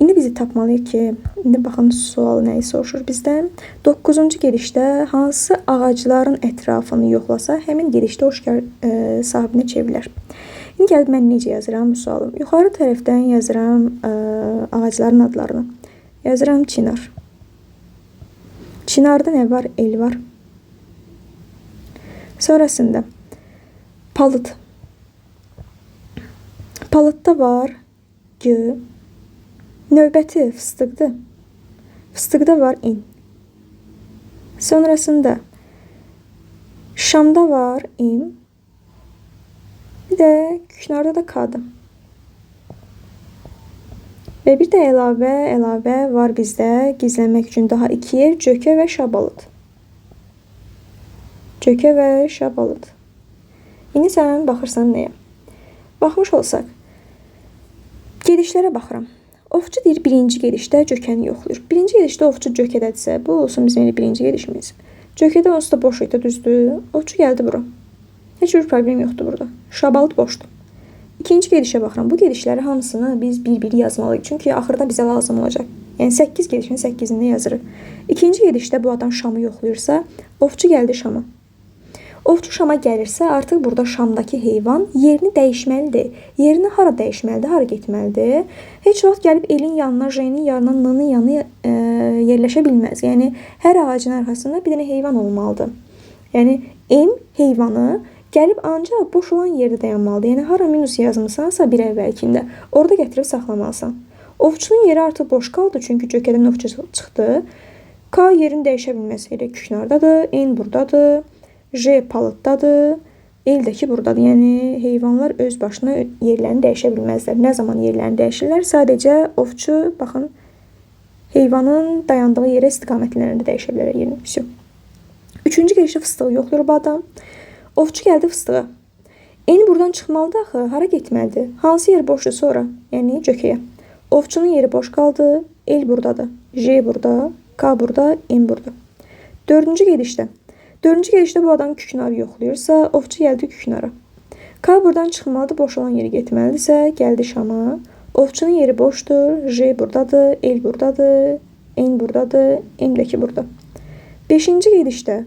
İndi bizi tapmalıyıq ki, indi baxın sual nəyi soruşur bizdən. 9-cu gedişdə hansı ağacların ətrafını yoxlasa, həmin gedişdə o şikar sahibinə çevrilər. İndi gəlib mən necə yazıram bu sualı? Yuxarı tərəfdən yazıram ağacların adlarını. Yazıram çinar. Çinarda nə var? El var. Sonrasında palıd. Palıdda var gö. Növbəti fıstıqdır. Fıstıqda var in. Sonrasında şamda var im. Bir də küknarda da kadı. Və bir də əlavə var bizdə gizlənmək üçün daha 2 yer cökə və şabalıd. Cökə və şabalıd. İndi sən baxırsan nəyə? Baxmış olsaq, gedişlərə baxıram. Ovçu deyir, birinci gedişdə cökəni yoxlayır. Birinci gedişdə ovçu cökədədirsə, bu olsun bizim birinci gedişimiz. Cökədə onsuz da boş idi, düzdür. Ovçu gəldi bura. Heç bir problem yoxdur burada. Şabalıd boşdur. İkinci gedişə baxıram. Bu gedişləri hamısını biz bir-bir yazmalıyıq. Çünki axırda bizə lazım olacaq. Yəni 8 gedişin 8-ində yazırıq. İkinci gedişdə bu adam şamı yoxlayırsa, ovçu gəldi şama. Ovçu şama gəlirsə, artıq burada şamdakı heyvan yerini dəyişməlidir. Yerini hara dəyişməlidir, hara getməlidir? Heç vaxt gəlib elin yanına, J'nin yanına, N'nın yanına yerləşə bilməz. Yəni, hər ağacın arxasında bir dənə heyvan olmalıdır. Yəni, M heyvanı gəlib ancaq boş olan yerdə dayanmalıdır. Yəni, hara minus yazmısansa bir əvvəlkində, orada gətirib saxlamalısan. Ovçunun yeri artıq boş qaldı, çünki cökədən ovçu çıxdı. K yerini dəyişə bilməz. Elə küknardadır, N buradadır. J palıddadır, L də ki buradadır. Yəni, heyvanlar öz başına yerlərini dəyişə bilməzlər. Nə zaman yerlərini dəyişirlər? Sadəcə ovçu, baxın, heyvanın dayandığı yerə istiqamətlərində dəyişə bilər yerini. Üçüncü gedişdə fıstığı yoxlayır bu adam. Ovçu gəldi fıstığa. N buradan çıxmalıdır axı, hara getməlidir? Hansı yer boşdur sonra? Yəni, cökəyə. Ovçunun yeri boş qaldı, L buradadır. J burada, K burada, N burada. Dördüncü gedişdə bu adam küknarı yoxlayırsa, ovçu gəldi küknara. K buradan çıxmalıdır, boş olan yeri getməlidirsə, gəldi şama. Ovçunun yeri boşdur, J buradadır, L buradadır, N buradadır, M də ki burada. Beşinci gedişdə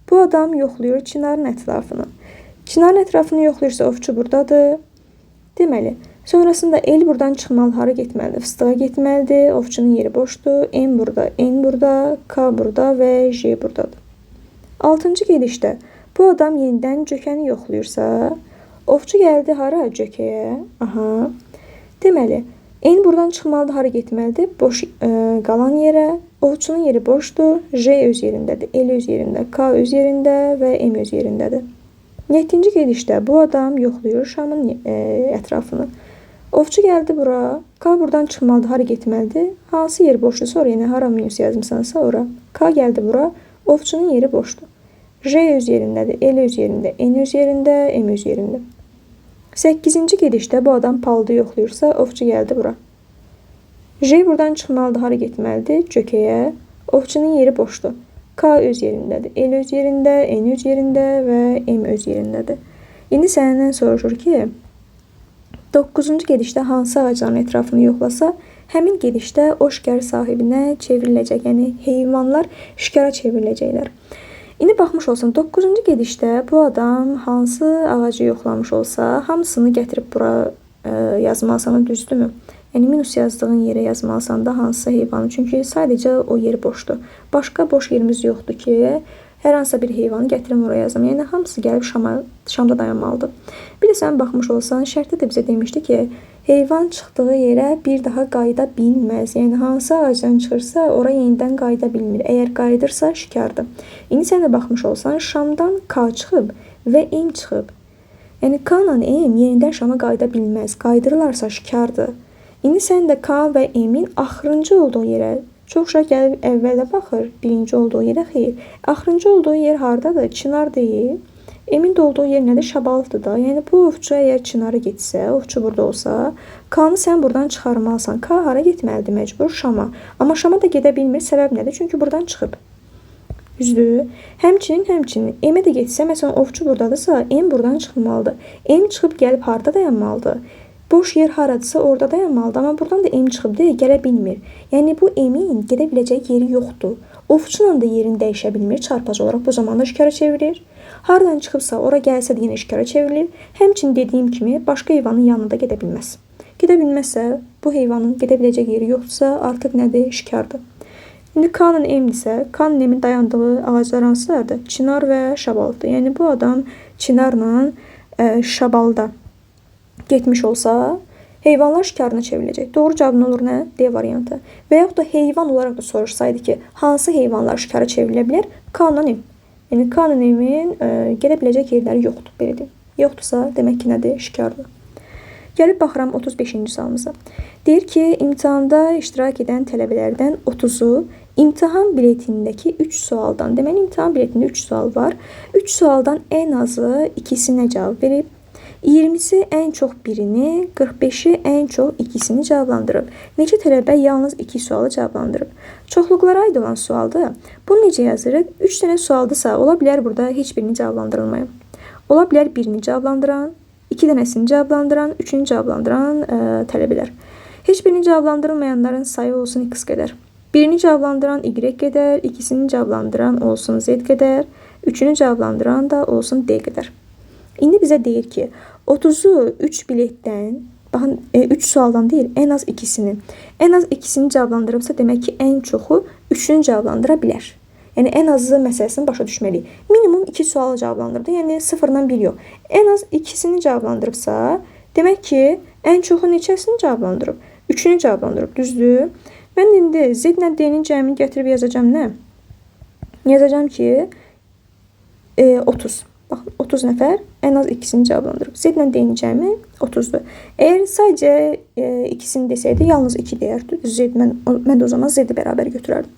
bu adam yoxlayır çinarın ətrafını. Çinarın ətrafını yoxlayırsa, ovçu buradadır. Deməli, sonrasında L buradan çıxmalı, hara getməlidir? Fıstığa getməlidir, ovçunun yeri boşdur, M burada, N burada, K burada və J buradadır. 6-cı gedişdə bu adam yenidən cökəni yoxlayırsa, ovçu gəldi hara? Cökəyə. Aha. Deməli, N buradan çıxmalıdır, hara getməlidir? Boş qalan yerə. Ovçunun yeri boşdur. J öz yerindədir, L öz yerində, K öz yerində və M öz yerindədir. 7-ci gedişdə bu adam yoxlayır şamın ətrafını. Ovçu gəldi bura. K buradan çıxmalıdır, hara getməlidir? Hansı yer boşdur? Sonra yenə hara minus yazmısansa ora. K gəldi bura. Ovçunun yeri boşdur. J öz yerindədir, L öz yerində, N öz yerində, M öz yerində. 8-ci gedişdə bu adam palıdı yoxlayırsa, ovçu gəldi bura. J buradan çıxmalıdır, hara getməlidir? Cökəyə. Ovçunun yeri boşdur. K öz yerindədir, L öz yerində, N öz yerində və M öz yerindədir. İndi səndən soruşur ki, 9-cu gedişdə hansı ağacların ətrafını yoxlasa, həmin gedişdə o şikar sahibinə çevriləcək. Yəni, heyvanlar şikara çevriləcəklər. İndi baxmış olsan, 9-cu gedişdə bu adam hansı ağacı yoxlamış olsa, hamısını gətirib bura yazmalısan, düzdürmü? Yəni, minus yazdığın yerə yazmalısan da hansısa heyvanı. Çünki sadəcə o yer boşdur. Başqa boş yerimiz yoxdur ki, hər hansısa bir heyvanı gətirim oraya yazım. Yəni, hamısı gəlib Şamda dayanmalıdır. Bir də sən baxmış olsan, şərtdə də bizə demişdi ki, heyvan çıxdığı yerə bir daha qayıda bilməz. Yəni, hansı ağacdan çıxırsa, ora yenidən qayıda bilmir. Əgər qayıdırsa, şikardır. İndi sən də baxmış olsan, Şamdan K çıxıb və M çıxıb. Yəni, K ilə M yenidən Şama qayıda bilməz. Qaydırırlarsa, şikardır. İndi sən də K və M-in axırıncı olduğu yerə, çox uşaq gəlib əvvəldə baxır, birinci olduğu yerə xeyr. Axırıncı olduğu yer haradadır? Çınar deyil. Emin də olduğu yer nədir? Şabalıqdır da. Yəni, bu ovçu əgər Çınarı getsə, ovçu burada olsa, K-nı sən buradan çıxarmalısan. K hara getməlidir məcbur? Şama. Amma Şama da gedə bilmir. Səbəb nədir? Çünki buradan çıxıb. Düzdür. Həmçinin M-ə də getsə, məsələn, ovçu buradadırsa, M buradan çıxmalıdır. M çıxıb gəlib harada dayanmalıdır? Boş yer haradısa orada dayanmalıdır. Amma buradan da M çıxıb deyil, gələ bilmir. Yəni, bu M-in gedə biləcək yeri yoxdur. Ovçunla da yerini dəyişə bilmir. Çarpaz olaraq bu zamanda şikara çevirir. Haradan çıxıbsa, ora gəlsə də yenə şikara çevrilir. Həmçinin dediyim kimi, başqa heyvanın yanında gedə bilməz. Gedə bilməzsə, bu heyvanın gedə biləcək yeri yoxdursa, artıq nədir? Şikardır. İndi K-nın M-dirsə, K-nın M-in dayandığı ağaclar hansılardır? Çınar və şabalıqdır. Yəni, bu adam Çınarla şabalıda getmiş olsa, heyvanlar şikarına çevriləcək. Doğru cavabın olur nə? D variantı. Və yaxud da heyvan olaraq da soruşsaydı ki, hansı heyvanlar şikara çevrilə bilər? K-nın M. Yəni, K-nın M-in gedə biləcək yerləri yoxdur, belə deyim. Yoxdursa, demək ki, nədir? Şikardır. Gəlib baxıram 35-ci sualımıza. Deyir ki, imtihanda iştirak edən tələbələrdən 30-u imtahan biletindəki 3 sualdan, deməli, imtahan biletində 3 sual var. 3 sualdan ən azı ikisinə cavab verib. 20-si ən çox birini, 45-i ən çox ikisini cavablandırıb. Neçə tələbə yalnız 2 sualı cavablandırıb. Çoxluqlara aid olan sualdır. Bunu necə yazırıq? 3 dənə sualdırsa, ola bilər burada heç birini cavablandırılmayıb. Ola bilər birini cavablandıran, 2 dənəsini cavablandıran, 3-ünü cavablandıran tələbələr. Heç birini cavablandırılmayanların sayı olsun x qədər. Birini cavablandıran y qədər, ikisini cavablandıran olsun z qədər, 3-ünü cavablandıran da olsun d qədər. İndi bizə deyir ki, 30-u 3 biletdən, baxın, 3 sualdan deyil, ən az ikisini. Ən az ikisini cavablandırıbsa, demək ki, ən çoxu 3-ünü cavablandıra bilər. Yəni, ən azı məsələsini başa düşməliyik. Minimum 2 sualı cavablandırdı, yəni 0-dan 1 yox. Ən az ikisini cavablandırıbsa, demək ki, ən çoxu neçəsini cavablandırıb? 3-ünü cavablandırıb, düzdür? Mən indi Z ilə D-nin cəmini gətirib yazacağam nə? Yazacağam ki, 30. Baxın, 30 nəfər ən az ikisini cavablandırıb. Z ilə D-nin cəmi 30-dur. Əgər sadəcə ikisini desəydi, yalnız 2 deyərdi. Mən də o zaman Z-i bərabər götürərdim.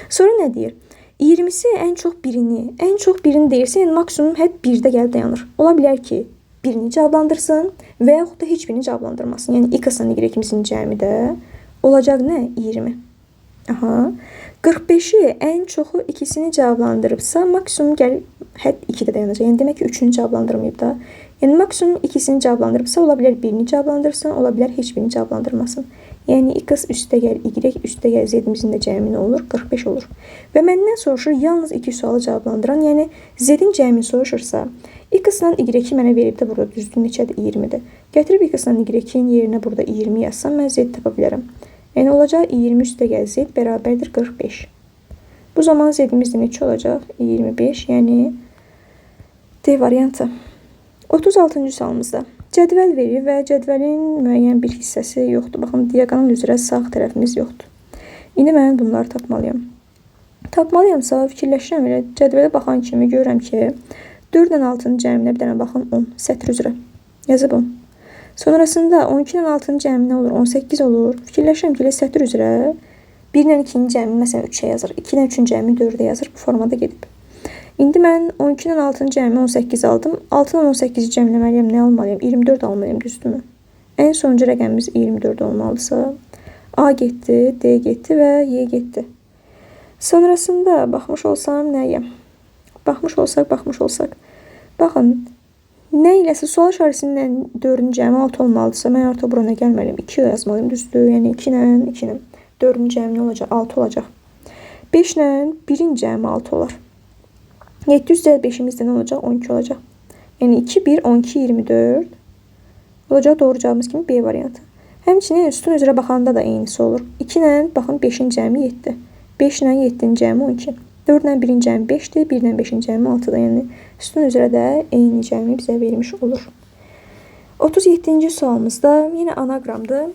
Sonra nə deyir? 20-si ən çox birini deyirsə, yəni maksimum hədd 1-də gəlib dayanır. Ola bilər ki, birini cavablandırsın və yaxud da heç birini cavablandırmasın. Yəni, x-ın y-imizin cəmi də olacaq nə? 20. Aha. 45-i ən çoxu ikisini cavablandırıbsa, maksimum gəlib hədd 2-də dayanacaq. Yəni, demək ki, 3-ünü cavablandırmayıb da. Yəni, maksimum ikisini cavablandırıbsa, ola bilər birini cavablandırsın, ola bilər heç birini cavablandırmasın. Yəni, x üstə gəl, y üstə gəl, z-imizin də cəmi nə olur? 45 olur. Və məndən soruşur, yalnız 2 sualı cavablandıran, yəni z-in cəmini soruşursa, x-la y-i mənə verib də burada düzdür neçədir? 20-dir. Gətirib x-la y-in yerinə burada 20 yazsam, mən z tapa bilərəm. Yəni, olacaq 20 üstə gəl z bərabərdir 45. Bu zaman z-imiz də neçə olacaq? 25, yəni D variantı. 36-cı sualımızda. Cədvəl verir və cədvəlin müəyyən bir hissəsi yoxdur. Baxın, diaqonal üzrə sağ tərəfimiz yoxdur. İndi mən bunları tapmalıyam. Tapmalıyamsa fikirləşirəm elə cədvələ baxan kimi görürəm ki, 4-dən 6-nın cəminə bir dənə baxın 10, sətr üzrə. Yazıb 10. Sonrasında 12 ilə 6-nın cəmi nə olur? 18 olur. Fikirləşirəm ki, sətr üzrə 1 ilə 2-nin cəmi məsələn 3-ə yazır. 2 ilə 3-ün cəmi 4-ə yazır. Bu formada gedib. İndi mən 12 ilə 6-nın cəmi 18 aldım. 6 ilə 18-i cəmləməliyəm. Nə almalıyam? 24 almalıyam, düzdürmü? Ən sonuncu rəqəmimiz 24 olmalıdırsa, A getdi, D getdi və Y getdi. Sonrasında baxmış olsam nəyə? Baxmış olsaq. Baxın, nə iləsə sual işarəsindən 4-ün cəmi 6 olmalıdırsa, mən artıq bura nə gəlməliyəm? 2 yazmalıyım, düzdür? Yəni 2 ilə 2-nin 4-ün cəmi nə olacaq? 6 olacaq. 5 ilə 1-in cəmi 6 olar. 7 üzrə 5-imiz də nə olacaq? 12 olacaq. Yəni 2, 1, 12, 24 olacaq. Doğru cavabımız kimi B variantı. Həmçinin üstün üzrə baxanda da eynisi olur. 2 ilə baxın 5-in cəmi 7. 5 ilə 7-nin cəmi 12. 4 ilə 1-in cəmi 5-dir. 1 ilə 5-in cəmi 6-dır. Yəni üstün üzrə də eyni cəmi bizə verilmiş olur. 37-ci sualımızda yenə anaqramdır.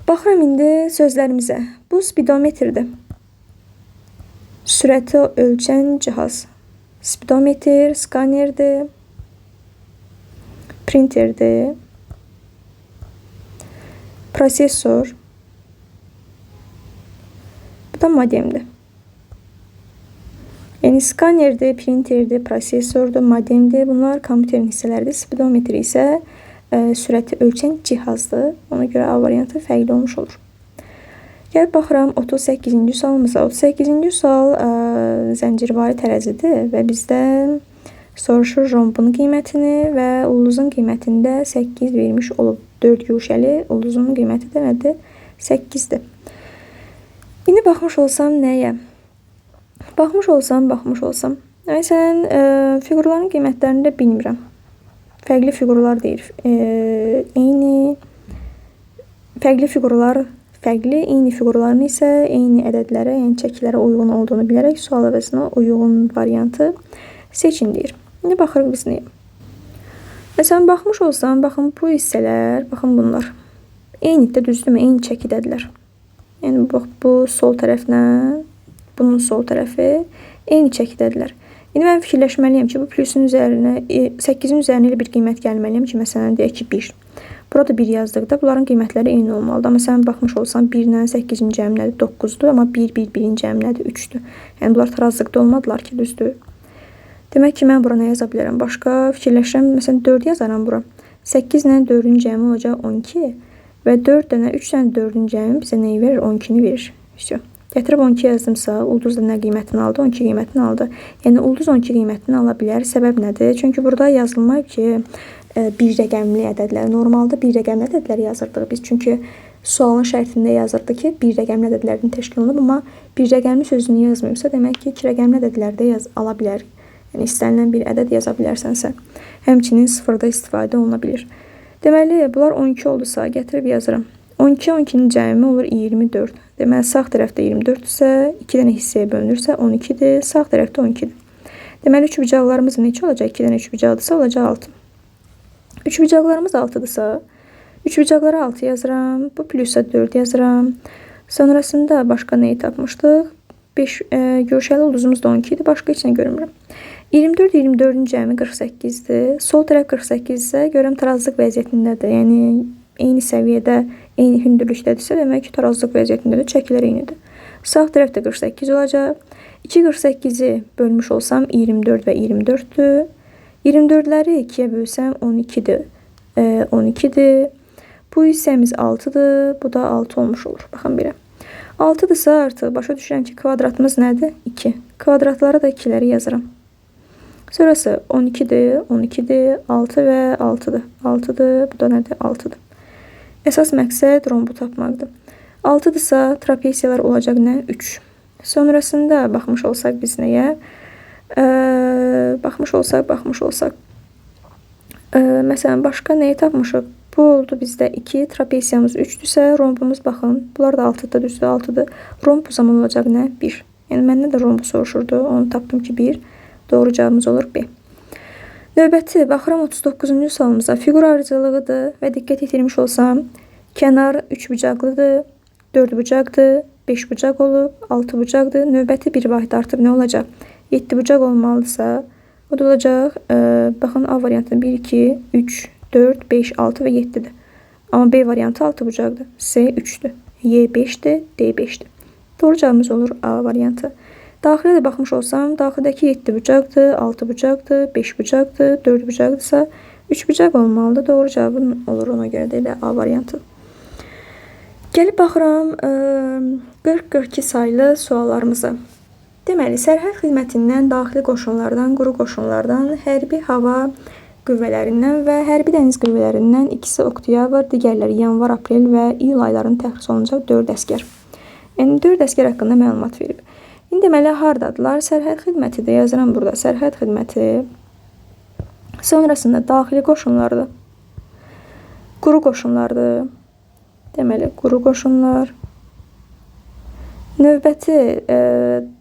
Baxıram indi sözlərimizə. Bu spidometrdir. Sürəti ölçən cihaz. Spidometr, skanerdir. Printerdir. Prosesor. Bu da modemdir. Yəni skanerdir, printerdir, prosesordur, modemdir. Bunlar kompüterin hissələridir. Spidometr isə sürəti ölçən cihazdır. Ona görə A variantı fərqli olmuş olur. Gəlib baxıram 38-ci sualımıza. 38-ci sual zəncirvari tərəzidir və bizdən soruşur rombun qiymətini və ulduzun qiymətində 8 vermiş olub. 4 guşəli ulduzun qiyməti də nədir? 8-dir. İndi baxmış olsam nəyə? Baxmış olsam. Məsələn, fiqurların qiymətlərini də bilmirəm. Fərqli fiqurlar deyir. Eyni fiqurların isə eyni ədədlərə, yəni çəkilərə uyğun olduğunu bilərək sual əvəzinə uyğun variantı seçin deyir. İndi baxırıq biz nəyə? Məsələn, baxmış olsam, baxın bu hissələr, baxın bunlar. Eynidə, düzdürmü? Eyni çəkidədirlər. Yəni, bu sol tərəflə, bunun sol tərəfi eyni çəkidədirlər. İndi mən fikirləşməliyəm ki, bu plusun üzərinə, 8-in üzərinə elə bir qiymət gəlməliyəm ki, məsələn, deyək ki, 1. Burada 1 yazdıqda bunların qiymətləri eyni olmalıdır. Məsələn, baxmış olsam, 1 ilə 8-in cəmi nədir? 9-dur, amma 1-1-1-in cəmi nədir? 3-dür. Yəni, bunlar tarazlıqda olmadılar ki, düzdür. Demək ki, mən bura nə yaza bilərəm? Başqa fikirləşirəm, məsələn, 4 yazaram bura. 8 ilə 4-ün cəmi olacaq 12 və 4 dənə 3 dənə 4-ün cəmi bizə nəyi verir? 12-ni verir. Gətirib 12 yazdımsa, ulduz da nə qiymətini aldı? 12 qiymətini aldı. Yəni, ulduz 12 qiymətini ala bilər. Səbəb nədir? Çünki burada yazılmayıb ki, bir rəqəmli ədədlər. Normalda bir rəqəmli ədədləri yazırdıq biz. Çünki sualın şərtində yazırdı ki, bir rəqəmli ədədlərdən təşkil olunub, amma bir rəqəmli sözünü yazmıyorsa, demək ki, 2 rəqəmli ədədlərdə ala bilər. Yəni, istənilən bir ədəd yaza bilərsənsə, həmçinin sıfırda istifadə oluna bilir. Deməli, bunlar 12 oldusa, gətirib yazıram. 12-12-nin cəmi olur 24. Deməli, sağ tərəfdə 24-dürsə, 2 dənə hissəyə bölünürsə 12-dir, sağ tərəfdə 12-dir. Deməli, üçbucaqlarımız neçə olacaq? 2 dənə üçbucaqdırsa, olacaq 6. Üçbucaqlarımız 6-dırsa, üçbucaqlara 6 yazıram, bu plusa 4 yazıram. Sonrasında başqa nəyi tapmışdıq? 5 görüşəli ulduzumuz da 12 idi, başqa heç nə görmürəm. 24-24-ün cəmi 48-dir. Sol tərəf 48 isə görəm tarazlıq vəziyyətindədir. Yəni, eyni səviyyədə, eyni hündürlükdədirsə, demək ki, tarazlıq vəziyyətindədir, çəkilər eynidir. Sağ tərəfdə 48 olacaq. 2 48-i bölmüş olsam 24 və 24-dür. 24-ləri 2-yə bölsəm 12-dir. 12-dir. Bu hissəmiz 6-dır. Bu da 6 olmuş olur. Baxın belə. 6-dırsa artıq başa düşürəm ki, kvadratımız nədir? 2. Kvadratlara da 2-ləri yazıram. Sonrası 12-dir, 12-dir, 6 və 6-dır. 6-dır, bu da nədir? 6-dır. Əsas məqsəd rombu tapmaqdır. 6-dırsa trapesiyalar olacaq nə? 3. Sonrasında baxmış olsaq biz nəyə? Baxmış olsaq. Məsələn, başqa nəyi tapmışıq? Bu oldu bizdə 2, trapesiyamız 3-dürsə, rombumuz baxın. Bunlar da 6-dır, düzdür, 6-dır. Romb bu zaman olacaq nə? 1. Yəni, məndən də rombu soruşurdu. Onu tapdım ki, 1. Doğru cavabımız olur B. Növbəti, baxıram 39-cu sualımıza. Fiqur ayrıcalığıdır və diqqət yetirmiş olsam, kənar 3 bucaqlıdır, 4 bucaqdır, 5 bucaq olub, 6 bucaqdır. Növbəti bir vahid artıb nə olacaq? 7 bucaq olmalıdırsa, o da olacaq, baxın A variantında 1, 2, 3, 4, 5, 6 və 7-dir. Amma B variantı 6 bucaqdır. C 3-dür. Y 5-dir, D 5-dir. Doğru cavabımız olur A variantı. Daxilə də baxmış olsam, daxildəki 7 bucaqdır, 6 bucaqdır, 5 bucaqdır, 4 bucaqdırsa 3 bucaq olmalıdır. Doğru cavabım olur ona görə də elə A variantı. Gəlib baxıram 40-42 saylı suallarımıza. Deməli, sərhəd xidmətindən, daxili qoşunlardan, quru qoşunlardan, hərbi hava qüvvələrindən və hərbi dəniz qüvvələrindən ikisi oktyabr, digərləri yanvar, aprel və iyul aylarında təxris olunacaq 4 əskər. Yəni 4 əskər haqqında məlumat verib. İndi deməli, hardadılar? Sərhəd xidməti də yazıram burada. Sərhəd xidməti. Sonrasında daxili qoşunlardır. Quru qoşunlardır. Deməli, quru qoşunlar. Növbəti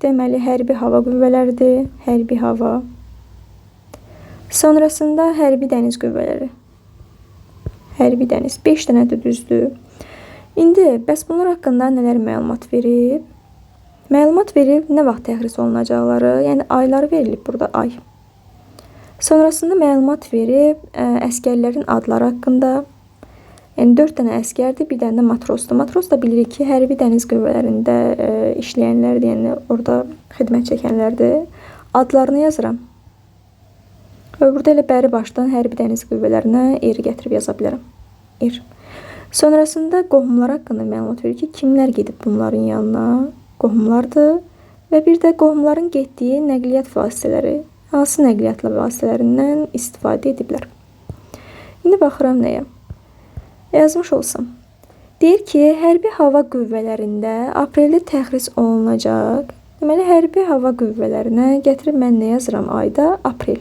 deməli, hərbi hava qüvvələridir. Hərbi hava. Sonrasında hərbi dəniz qüvvələri. Hərbi dəniz. 5 dənə də düzdür. İndi, bəs bunlar haqqında nələr məlumat verib? Məlumat verib, nə vaxt təxris olunacaqları, yəni ayları verilib burada, ay. Sonrasında məlumat verib, əskərlərin adları haqqında. Yəni 4 dənə əskərdir, bir dənə də matrosdur. Matros da bilirik ki, hərbi dəniz qüvvələrində işləyənlərdir, yəni orada xidmət çəkənlərdir. Adlarını yazıram. Və burada elə bəri başdan hərbi dəniz qüvvələrinə eri gətirib yaza bilərəm. Er. Sonrasında qohumlar haqqında məlumat verir ki, kimlər gedib bunların yanına? Qohumlardır. Və bir də qohumların getdiyi nəqliyyat vasitələri, hansı nəqliyyat vasitələrindən istifadə ediblər. İndi baxıram nəyə? Yazmış olsam. Deyir ki, hərbi hava qüvvələrində apreldə təxris olunacaq. Deməli, hərbi hava qüvvələrinə gətirib mən nə yazıram ayda? Aprel.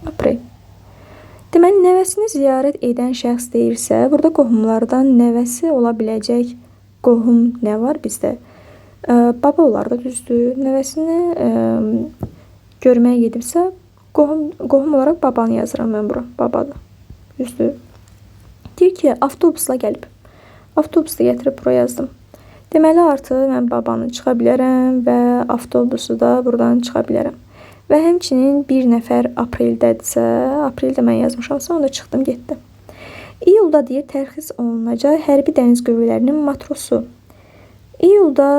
Aprel. Deməli, nəvəsini ziyarət edən şəxs deyirsə, burada qohumlardan nəvəsi ola biləcək qohum nə var bizdə? Baba olar da düzdür. Nəvəsini görməyə gedibsə, qohum olaraq babanı yazıram mən bura. Babadır. Düzdür. Deyir ki, avtobusla gəlib. Avtobusu gətirib bura yazdım. Deməli, artıq mən babanı çıxa bilərəm və avtobusu da buradan çıxa bilərəm. Və həmçinin bir nəfər apreldədirsə, apreldə mən yazmışam, sonra çıxdım, getdim. İyulda deyir, tərxis olunacaq hərbi dəniz qüvvələrinin matrosu. İyulda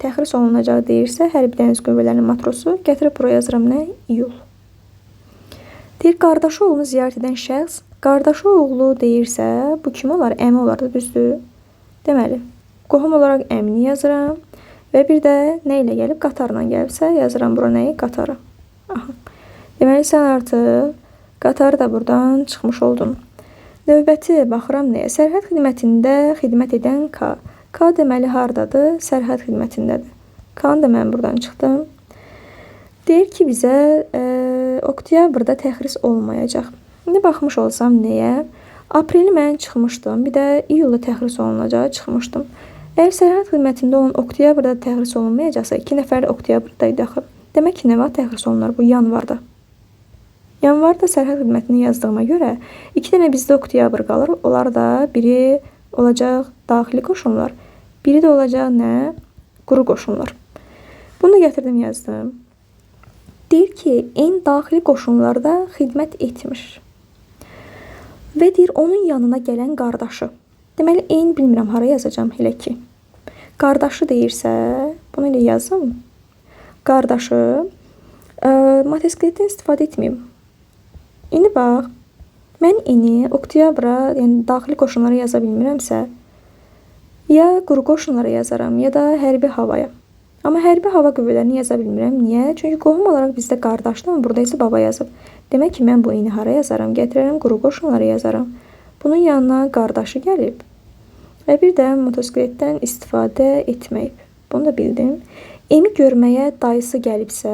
təxris olunacaq deyirsə, hərbi dəniz qüvvələrinin matrosu, gətirib bura yazıram nə? İyul. Deyir, qardaşı oğlunu ziyarət edən şəxs, qardaşı oğlu deyirsə, bu kim olar? Əmi olar da düzdür. Deməli, qohum olaraq əmini yazıram. Və bir də nə ilə gəlib? Qatarla gəlibsə, yazıram bura nəyi? Qatarı. Aha. Deməli, sən artıq qatarı da buradan çıxmış oldun. Növbəti baxıram nəyə? Sərhəd xidmətində xidmət edən K. K deməli, hardadır? Sərhəd xidmətindədir. K-nı da mən buradan çıxdım. Deyir ki, bizə oktyabrda təxris olmayacaq. İndi baxmış olsam nəyə? Apreli mən çıxmışdım. Bir də iyulda təxris olunacaq, çıxmışdım. Əgər sərhəd xidmətində olan oktyabrda təxris olunmayacaqsa, 2 nəfər də oktyabrda idi axı. Demək ki, nə vaxt təxris olunur? Bu yanvarda. Yanvarda sərhəd xidmətini yazdığıma görə 2 dənə bizdə oktyabr qalır. Onlar da biri olacaq daxili qoşunlar, biri də olacaq nə? Quru qoşunlar. Bunu gətirdim, yazdım. Deyir ki, en daxili qoşunlarda xidmət etmiş. Və deyir, onun yanına gələn qardaşı. Deməli, en bilmirəm, hara yazacağım elə ki. Qardaşı deyirsə, bunu elə yazım. Qardaşı. Motosikletdən istifadə etməyim. İndi bax, mən eni oktyabra, yəni daxili qoşunlara yaza bilmirəmsə, ya quru qoşunlara yazaram, ya da hərbi havaya. Amma hərbi hava qüvvələrini yaza bilmirəm. Niyə? Çünki qohum olaraq bizdə qardaşdır, amma burada isə baba yazıb. Demək ki, mən bu eni hara yazaram? Gətirərəm, quru qoşunlara yazaram. Bunun yanına qardaşı gəlib. Və bir də motosikletdən istifadə etməyib. Bunu da bildim. Emi görməyə dayısı gəlibsə,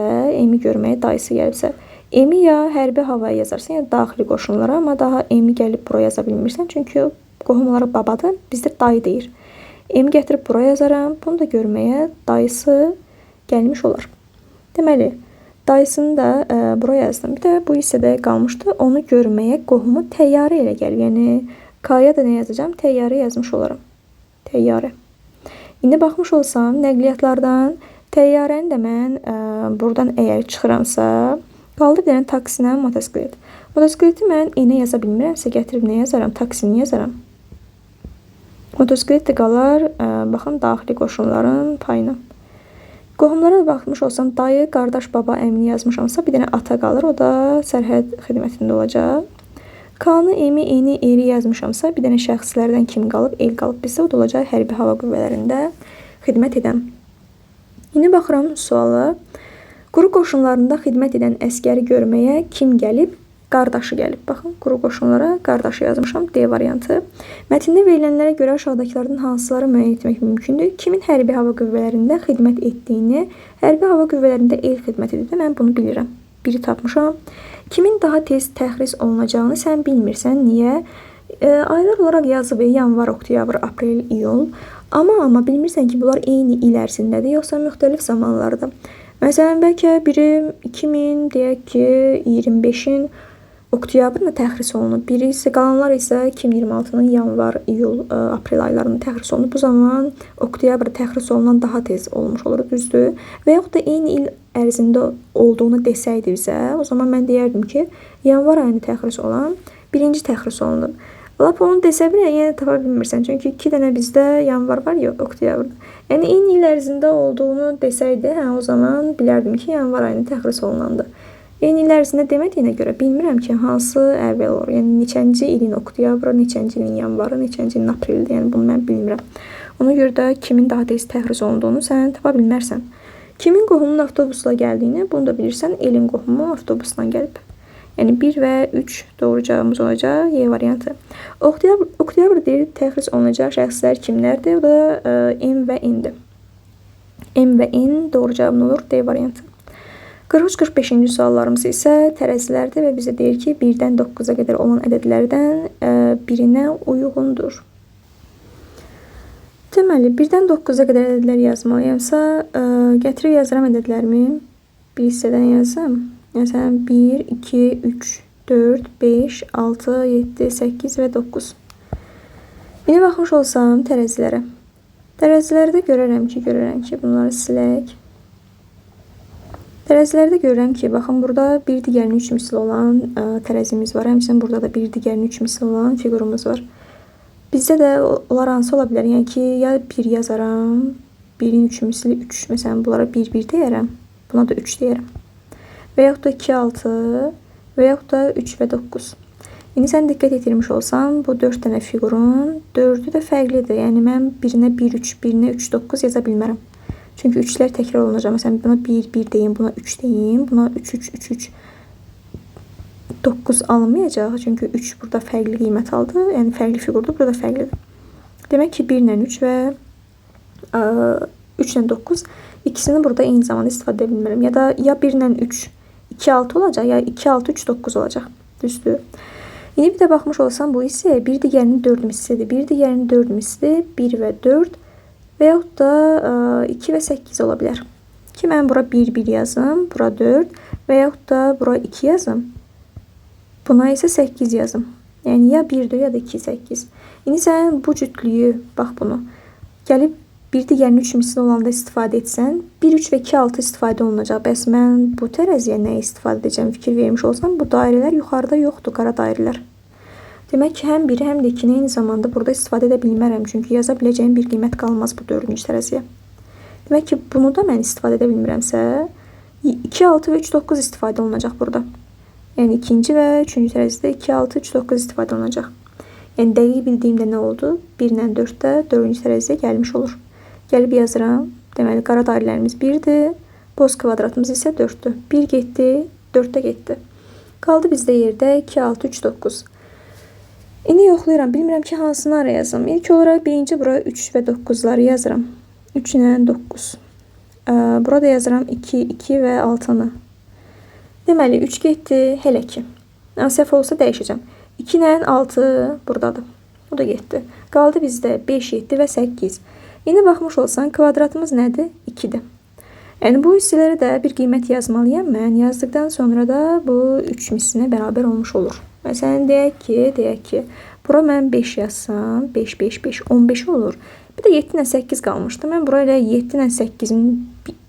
emi ya hərbi havaya yazarsan, ya daxili qoşunlara, amma daha emi gəlib bura yaza bilmirsən. Çünki qohum olaraq babadır, bizdə dayı deyir. Emi gətirib bura yazaram. Bunu da görməyə dayısı gəlmiş olar. Deməli, dayısını da bura yazdım. Bir də bu hissədə qalmışdı. Onu görməyə qohumu təyyarə ilə gəlib. Yəni, K-ya da nə yazacağım? Təyyarə yazmış olaram. Təyyarə. İndi baxmış olsam, nəqliyyatlardan təyyarəni də mən buradan əgər çıxıramsa, Qaldı bir dənə taksinə motosiklet. Motosikleti mən enə yaza bilmirəmsə, gətirib nə yazaram? Taksini yazaram. Motosiklet də qalar, baxın, daxili qoşunların payına. Qohumlara baxmış olsam, dayı, qardaş, baba, əmini yazmışamsa, bir dənə ata qalır, o da sərhəd xidmətində olacaq. Kanı, emi, eni, eri yazmışamsa, bir dənə şəxslərdən kim qalıb? El qalıb. Bizdə o da olacaq hərbi hava qüvvələrində xidmət edən. İndi baxıram suala. Quru qoşunlarında xidmət edən əskəri görməyə kim gəlib? Qardaşı gəlib. Baxın, quru qoşunlara qardaşı yazmışam. D variantı. Mətndə verilənlərə görə aşağıdakılardan hansıları müəyyən etmək mümkündür? Kimin hərbi hava qüvvələrində xidmət etdiyini, hərbi hava qüvvələrində el xidmət edir. Mən bunu bilirəm. Biri tapmışam. Kimin daha tez təxris olunacağını sən bilmirsən. Niyə? Aylar olaraq yazıb yanvar, oktyabr, aprel, iyul. Amma bilmirsən ki, bunlar eyni il ərzindədir, yoxsa müxtəlif zamanlarda. Məsələn, bəlkə biri 2000, deyək ki, 25-in oktyabrında təxris olunub. Biri isə, qalanlar isə 2026-nın yanvar, iyul, aprel aylarında təxris olunub. Bu zaman oktyabr təxris olunan daha tez olmuş olur, düzdür? Və yaxud da eyni il ərzində olduğunu desəydi bizə, o zaman mən deyərdim ki, yanvar ayında təxris olan birinci təxris olunub. Lap onu desə bile yenə tapa bilmirsən. Çünki 2 dənə bizdə yanvar var, yox, oktyabrda. Yəni eyni il ərzində olduğunu desəydi, o zaman bilərdim ki, yanvar ayında təxris olunandı. Eyni il ərzində demədiyinə görə bilmirəm ki, hansı əvvəl olur. Yəni neçənci ilin oktyabrı, neçənci ilin yanvarı, neçənci ilin aprelidir. Yəni bunu mən bilmirəm. Ona görə də kimin daha tez təxris olunduğunu sən tapa bilmərsən. Kimin qohumunun avtobusla gəldiyini, bunu da bilirsən, elin qohumu avtobusla gəlib. Yəni 1 və 3 doğru cavabımız olacaq. Y variantı. Oktyabr deyil, təxris olunacaq şəxslər kimlərdir? O da M və N-dir. M və N doğru cavabın olur. D variantı. 43-45-ci suallarımız isə tərəzilərdir və bizə deyir ki, 1-dən 9-a qədər olan ədədlərdən birinə uyğundur. Deməli, 1-dən 9-a qədər ədədlər yazmalıyamsa, gətirib yazıram ədədlərimi. Bir hissədən yazım. Məsələn, 1, 2, 3, 4, 5, 6, 7, 8 və 9. İndi baxmış olsam tərəzilərə. Tərəzilərdə görərəm ki, bunları silək. Tərəzilərdə görürəm ki, baxın, burada bir digərini 3 misli olan tərəzimiz var. Həmçinin burada da bir digərini 3 misli olan figurumuz var. Bizdə də onlar hansı ola bilər? Yəni ki, ya 1 yazaram, 1-in 3 misli 3. Məsələn, bunlara 1, 1 deyərəm. Buna da 3 deyərəm. Və yaxud da 2, 6 və yaxud da 3 və 9. İndi sən diqqət etirmiş olsan, bu 4 dənə figurun 4'ü də fərqlidir. Yəni mən birinə 1, 3, birinə 3, 9 yaza bilmərəm. Çünki 3'lər təkrar olunacaq. Məsələn, buna 1, 1 deyim, buna 3 deyim, buna 3, 3, 3, 3. 9 alınmayacaq. Çünki 3 burada fərqli qiymət aldı. Yəni fərqli figurdur, burada fərqlidir. Demək ki, 1 ilə 3 və 3 ilə 9 ikisini burada eyni zamanda istifadə edə bilmirəm. Ya da ya 1 ilə 3 2, 6 olacaq, ya 2, 6, 3, 9 olacaq. Düzdür. İndi bir də baxmış olsam, bu isə bir digərinin 4 mislidir. Bir digərinin 4 misli 1 və 4 və yaxud da 2 və 8 ola bilər. Ki, mən bura 1, 1 yazım, bura 4 və yaxud da bura 2 yazım. Buna isə 8 yazım. Yəni, ya 1-dir, ya da 2, 8. İndi sən bu cütlüyü, bax bunu, gəlib bir digərinin 3 misli olanda istifadə etsən, 1, 3 və 2, 6 istifadə olunacaq. Bəs mən bu tərəziyə nə istifadə edəcəm fikir vermiş olsam, bu dairələr yuxarıda yoxdur, qara dairələr. Demək ki, həm biri, həm də ikini eyni zamanda burada istifadə edə bilmərəm. Çünki yaza biləcəyim bir qiymət qalmaz bu 4-cü tərəziyə. Demək ki, bunu da mən istifadə edə bilmirəmsə, 2, 6 və 3, 9 istifadə olunacaq burada. Yəni, ikinci və üçüncü tərəzidə 2, 6, 3, 9 istifadə olunacaq. Yəni, dəqiq bildiyimdə nə oldu? 1 ilə 4 də 4-cü tərəziyə gəlmiş olur. Gəlib yazıram. Deməli, qara dairələrimiz 1-dir, boz kvadratımız isə 4-dür. 1 getdi, 4 də getdi. Qaldı bizdə yerdə 2, 6, 3, 9. İndi yoxlayıram. Bilmirəm ki, hansını ara yazım. İlk olaraq birinci bura 3 və 9'ları yazıram. 3 ilə 9. Burada yazıram 2, 2 və 6'nı. Deməli, 3 getdi, hələ ki. Səhv olsa dəyişəcəm. 2 ilə 6 buradadır. O da getdi. Qaldı bizdə 5, 7 və 8. İndi baxmış olsan, kvadratımız nədir? 2'dir. Yəni, bu hissələrə də bir qiymət yazmalıyam. Mən yazdıqdan sonra da bu 3 mislinə bərabər olmuş olur. Məsələn, deyək ki, bura mən 5 yazsam, 5, 5, 5, 15 olur. Bir də 7 ilə 8 qalmışdı. Mən burayla 7 ilə 8'in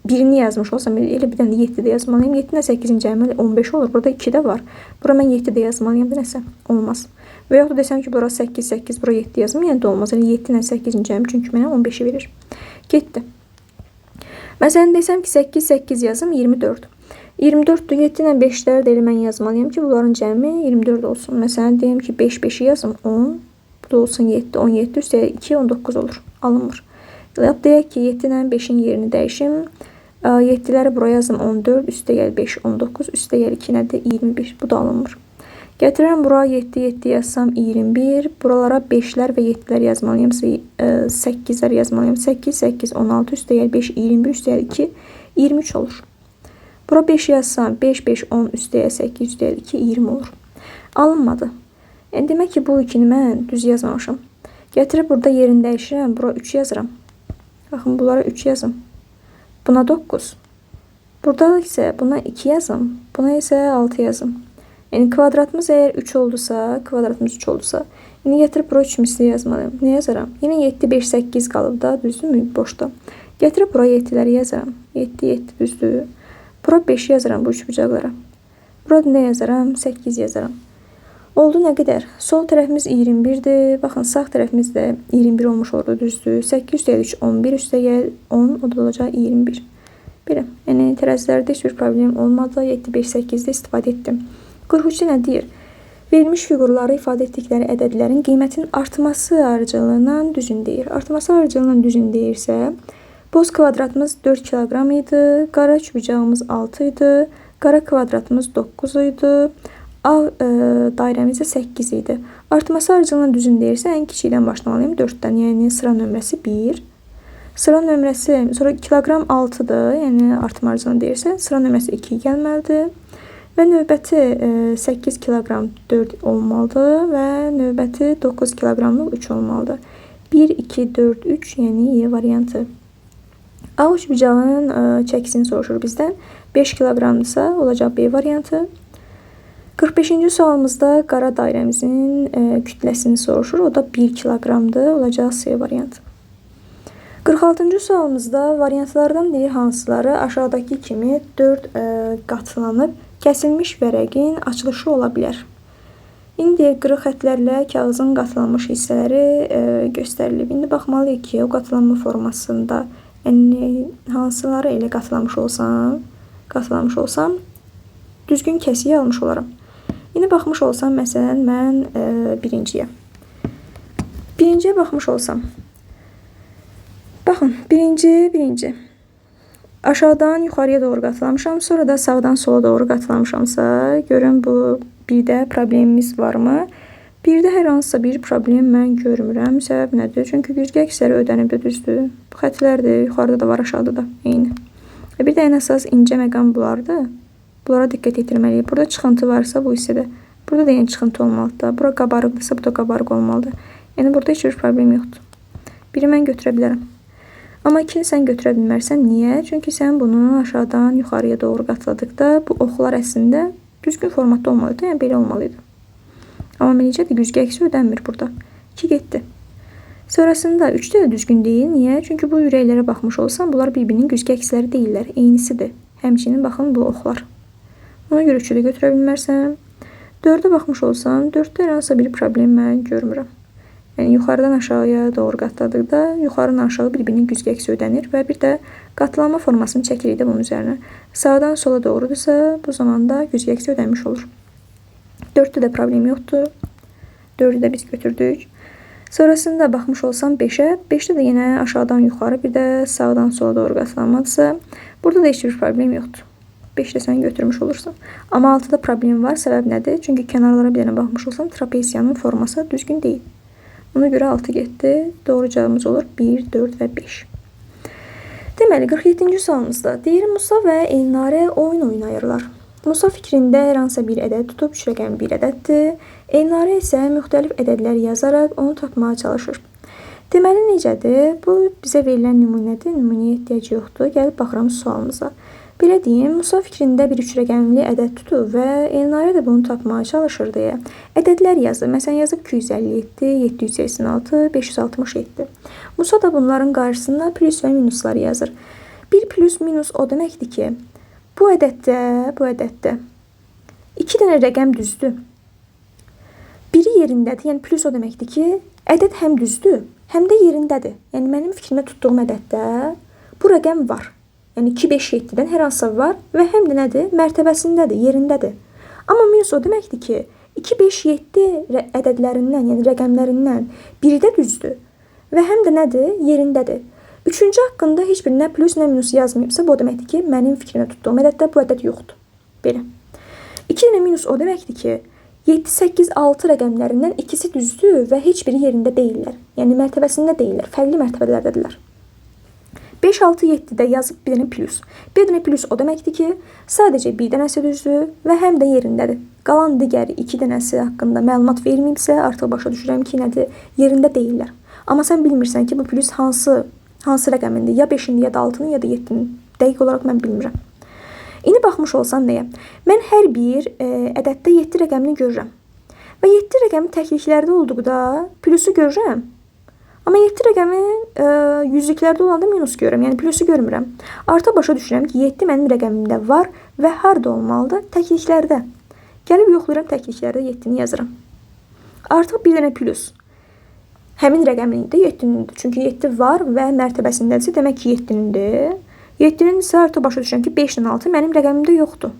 birini yazmış olsam elə bir dənə 7 də yazmalıyım. 7 ilə 8-in cəmi 15 olur. Burada 2 də var. Bura mən 7 də yazmalıyım da nəsə olmaz. Və yaxud desəm ki, bura 8, 8, bura 7 yazım, yəni də olmaz. Yəni 7 ilə 8-in cəmi çünki mənə 15-i verir. Getdi. Məsələn desəm ki, 8, 8 yazım 24. 24-dür, 7 ilə 5-ləri də elə mən yazmalıyım ki, bunların cəmi 24 olsun. Məsələn deyim ki, 5, 5-i yazım 10, bu da olsun 7, 17 üstəyə 2, 19 olur. Alınmır. Deyək ki, 7 ilə 5-in yerini dəyişim. 7-ləri buraya yazım 14, üstə gəl 5, 19, üstə gəl 2 nədir? 21. Bu da alınmır. Gətirəm bura 7, 7 yazsam 21. Buralara 5-lər və 7-lər yazmalıyım. 8-lər yazmalıyım. 8, 8, 16, üstə gəl 5, 21, üstə gəl 2, 23 olur. Bura 5 yazsam 5, 5, 10, üstəyə 8, üstə gəl 2, 20 olur. Alınmadı. Yəni demək ki, bu 2-ni mən düz yazmamışam. Gətirib burada yerini dəyişirəm. Bura 3 yazıram. Baxın, bunlara 3 yazım. Buna 9. Burada isə buna 2 yazım. Buna isə 6 yazım. Yəni kvadratımız əgər 3 oldusa, kvadratımız 3 oldusa, indi gətirib bura 3 misli yazmalıyım. Ne yazaram? Yine 7, 5, 8 qalıb da, düzdürmü? Boşda. Gətirib bura 7-ləri yazaram. 7, 7 düzdür. Bura 5 yazaram bu üçbucaqlara. Burada ne yazaram? 8 yazaram. Oldu nə qədər? Sol tərəfimiz 21'dir. Baxın, sağ tərəfimiz də 21 olmuş oldu, düzdür. 8 üstə 3, 11 üstə gəl 10, o da olacaq 21. Belə. Yəni tərəzilərdə heç bir problem olmadı. 7, 5, 8-də istifadə etdim. 43 nə deyir? Verilmiş fiqurları ifadə etdikləri ədədlərin qiymətinin artması aracılığıyla düzün deyir. Artması aracılığıyla düzün deyirsə, boz kvadratımız 4 kilogram idi, qara üçbucağımız 6 idi, qara kvadratımız 9 idi, ağ dairəmiz 8 idi. Artması aracılığıyla düzün deyirsə, ən kiçikdən başlamalıyım 4-dən, yəni sıra nömrəsi 1. Sıra nömrəsi, sonra kilogram 6-dır, yəni artma aracılığıyla deyirsə, sıra nömrəsi 2 gəlməlidir. Və növbəti 8 kilogram 4 olmalıdır və növbəti 9 kilogramlıq 3 olmalıdır. 1, 2, 4, 3, yəni Y variantı. A üçbucağının çəkisini soruşur bizdən. 5 kilogramdırsa olacaq B variantı. 45-ci sualımızda qara dairəmizin kütləsini soruşur. O da 1 kilogramdır, olacaq C variantı. 46-cı sualımızda variantlardan deyir hansıları aşağıdakı kimi 4 qatlanıb kəsilmiş vərəqin açılışı ola bilər. İndi qırıq xətlərlə kağızın qatlanmış hissələri göstərilib. İndi baxmalıyıq ki, o qatlanma formasında yəni hansıları elə qatlamış olsam düzgün kəsiyi almış olaram. İndi baxmış olsam, məsələn, mən birinciyə. Birinciyə baxmış olsam. Baxın, birinci. Aşağıdan yuxarıya doğru qatlamışam, sonra da sağdan sola doğru qatlamışamsa, görün bu birdə problemimiz varmı? Birdə hər hansısa bir problem mən görmürəm. Səbəb nədir? Çünki güzgü əksəri ödənibdir, düzdür. Bu xətlərdir, yuxarıda da var, aşağıda da, eyni. Bir də ən əsas incə məqam bunlardır. Bunlara diqqət yetirməliyik. Burada çıxıntı varsa bu hissədə, burada da yəni çıxıntı olmalıdır. Bura qabarıqdırsa bu da qabarıq olmalıdır. Yəni burada heç bir problem yoxdur. Biri mən götürə bilərəm. Amma ikini sən götürə bilmərsən. Niyə? Çünki sən bunu aşağıdan yuxarıya doğru qatladıqda bu oxlar əslində düzgün formatda olmalıdır. Yəni belə olmalıydı. Amma necədir? Güzgü əksi ödənmir burada. 2 getdi. Sonrasında 3 də düzgün deyil. Niyə? Çünki bu ürəklərə baxmış olsan, bunlar bir-birinin güzgü əksləri deyirlər. Eynisidir. Həmçinin baxın bu oxlar. Ona görə 3-ü də götürə bilmərsəm. 4-ə baxmış olsan, 4-də hər hansısa bir problem mən görmürəm. Yəni yuxarıdan aşağıya doğru qatladıqda yuxarıdan aşağı bir-birinin güzgü əksi ödənir və bir də qatlanma formasını çəkirik də bunun üzərinə. Sağdan sola doğrudursa, bu zaman da güzgü əksi ödənmiş olur. 4-də də problem yoxdur. 4-ü də biz götürdük. Sonrasında baxmış olsam 5-ə. 5-də də yenə aşağıdan yuxarı, bir də sağdan sola doğru qatlanmadırsa, burada da heç bir problem yoxdur. 5-də sən götürmüş olursan. Amma 6-da problem var. Səbəb nədir? Çünki kənarlara bir dənə baxmış olsam, trapesiyanın forması düzgün deyil. Ona görə 6 getdi. Doğru cavabımız olur 1, 4 və 5. Deməli, 47-ci sualımızda deyir, Musa və Elnarə oyun oynayırlar. Musa fikrində hər hansı bir ədəd tutub, 3 rəqəmi bir ədəddir. Elnarə isə müxtəlif ədədlər yazaraq onu tapmağa çalışır. Deməli, necədir? Bu bizə verilən nümunədir. Nümunəyə ehtiyac yoxdur. Gəlib baxıram sualımıza. Belə deyim, Musa fikrində bir 3 rəqəmli ədəd tutub və Elnarə də bunu tapmağa çalışır deyə ədədlər yazır. Məsələn, yazıb 257, 786, 567. Musa da bunların qarşısında plus və minusları yazır. 1 plus minus o deməkdir ki, bu ədəddə 2 dənə rəqəm düzdür. Biri yerindədir, yəni plus o deməkdir ki, ədəd həm düzdür, həm də yerindədir. Yəni mənim fikrimdə tutduğum ədəddə bu rəqəm var. Yəni 2, 5, 7-dən hər hansısa var və həm də nədir? Mərtəbəsindədir, yerindədir. Amma minus o deməkdir ki, 2, 5, 7 ədədlərindən, yəni rəqəmlərindən biri də düzdür və həm də nədir? Yerindədir. Üçüncü haqqında heç bir nə plus, nə minus yazmayıbsa, bu o deməkdir ki, mənim fikrimdə tutduğum ədəddə bu ədəd yoxdur. Belə. 2 dənə minus o deməkdir ki, 7, 8, 6 rəqəmlərindən ikisi düzdür və heç biri yerində deyirlər. Yəni mərtəbəsində deyirlər, fərqli mərtəbələrdədirlər. 5, 6, 7-də yazıb bir dənə plus. Bir dənə plus o deməkdir ki, sadəcə bir dənəsi düzdür və həm də yerindədir. Qalan digər 2 dənəsi haqqında məlumat verməyibsə, artıq başa düşürəm ki, nədir? Yerində deyirlər. Amma sən bilmirsən ki, bu plus hansı rəqəmindir? Ya 5-in, ya da 6-nın, ya da 7-nin. Dəqiq olaraq mən bilmirəm. İndi baxmış olsan nəyə? Mən hər bir ədəddə 7 rəqəmini görürəm. Və 7 rəqəmi təkliklərdə olduqda plusu görürəm. Amma 7 rəqəmi yüzlüklərdə olanda minus görürəm. Yəni plusu görmürəm. Artıq başa düşürəm ki, 7 mənim rəqəmimdə var və harda olmalıdır? Təkliklərdə. Gəlib yoxlayıram təkliklərdə 7-ni yazıram. Artıq bir dənə plus. Həmin rəqəmindir, 7-nindir. Çünki 7 var və mərtəbəsindədirsə, demək ki, 7-nindir. 7-nin isə artıq başa düşürəm ki, 5-dən 6 mənim rəqəmimdə yoxdur.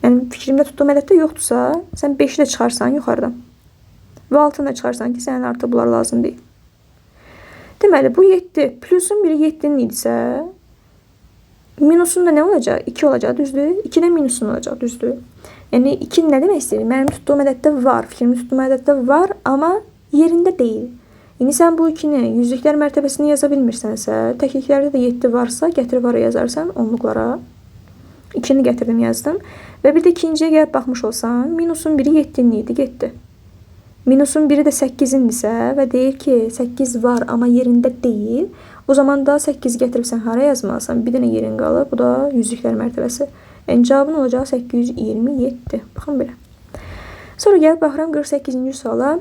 Yəni, fikrimdə tutduğum ədəddə yoxdursa, sən 5-i də çıxarsan yuxarıdan. Və 6-ını da çıxarsan ki, sənin artıq bunlar lazım deyil. Deməli, bu 7, plusun biri 7-nin idisə, minusun da nə olacaq? 2 olacaq, düzdür? 2 də minusun olacaq, düzdür? Yəni, 2 nə demək istəyir? Mənim tutduğum ədəddə var, fikrimdə tutduğum ədəddə var, amma yerində deyil. İndi sən bu 2-ni yüzlüklər mərtəbəsini yaza bilmirsənsə, təkliklərdə də 7 varsa, gətirib ara yazarsan onluqlara. 2-ni gətirdim, yazdım. Və bir də ikinciyə gəlib baxmış olsan, minusun biri 7-nin idi, getdi. Minusun biri də 8-indirsə və deyir ki, 8 var, amma yerində deyil. O zaman da 8 gətirib sən hara yazmalısan, bir dənə yerin qalır. Bu da yüzlüklər mərtəbəsi. Yəni, cavabın olacaq 827. Baxın belə. Sonra gəlib baxıram 48-ci suala.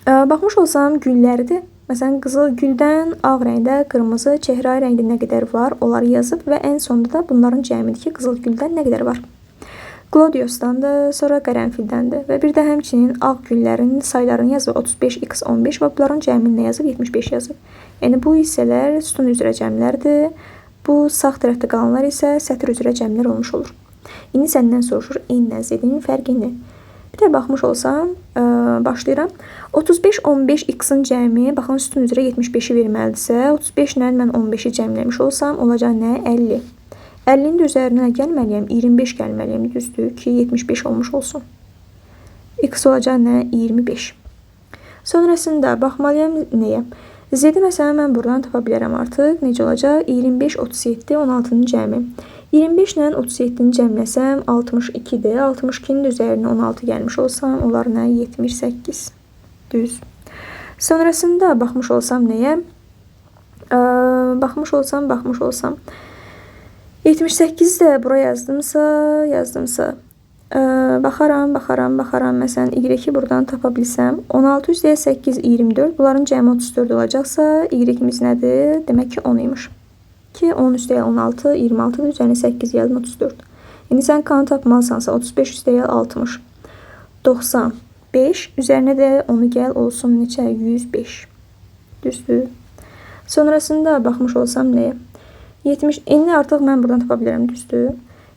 Baxmış olsam güllərdir. Məsələn, qızıl güldən ağ rəngdə, qırmızı, çəhrayı rəngdə nə qədər var, onları yazıb və ən sonda da bunların cəmidir ki, qızıl güldən nə qədər var. Gladiusdandır, sonra qərənfildəndir və bir də həmçinin ağ güllərin saylarını yazıb 35x15 və bunların cəmini yazıb 75 yazıb. Yəni, bu hissələr sütun üzrə cəmlərdir. Bu sağ tərəfdə qalanlar isə sətir üzrə cəmlər olmuş olur. İndi səndən soruşur, n-lə z-in fərqi nə? Bir də baxmış olsam, başlayıram. 35-15x-in cəmi, baxın, sütun üzrə 75-i verməlidirsə, 35-lə mən 15-i cəmləmiş olsam, olacaq nə? 50. 50-nin də üzərinə gəlməliyəm, 25 gəlməliyəm, düzdür ki, 75 olmuş olsun. X olacaq nə? 25. Sonrasında baxmalıyam nəyə? Z-i məsələn, mən buradan tapa bilərəm artıq. Necə olacaq? 25, 37, 16-nın cəmi. 25 ilə 37-ni cəmləsəm 62-dir. 62-nin üzərinə 16 gəlmiş olsam, onlar nə? 78. Düz. Sonrasında baxmış olsam nəyə? Baxmış olsam. 78 də bura yazdımsa. Baxaram. Məsələn, Y-i buradan tapa bilsəm. 16 üzrə 8, 24. Bunların cəmi 34 olacaqsa, Y-imiz nədir? Demək ki, 10 imiş. Ki 10 üstəyə 16, 26-dır, üzərinə 8 gəldim, 34. İndi sən kanı tapmalısansa, 35 üstəyə 60. 95, üzərinə də 10'u gəl, olsun neçə? 105. Düzdür. Sonrasında baxmış olsam nəyə? 70, indi artıq mən buradan tapa bilərəm, düzdür.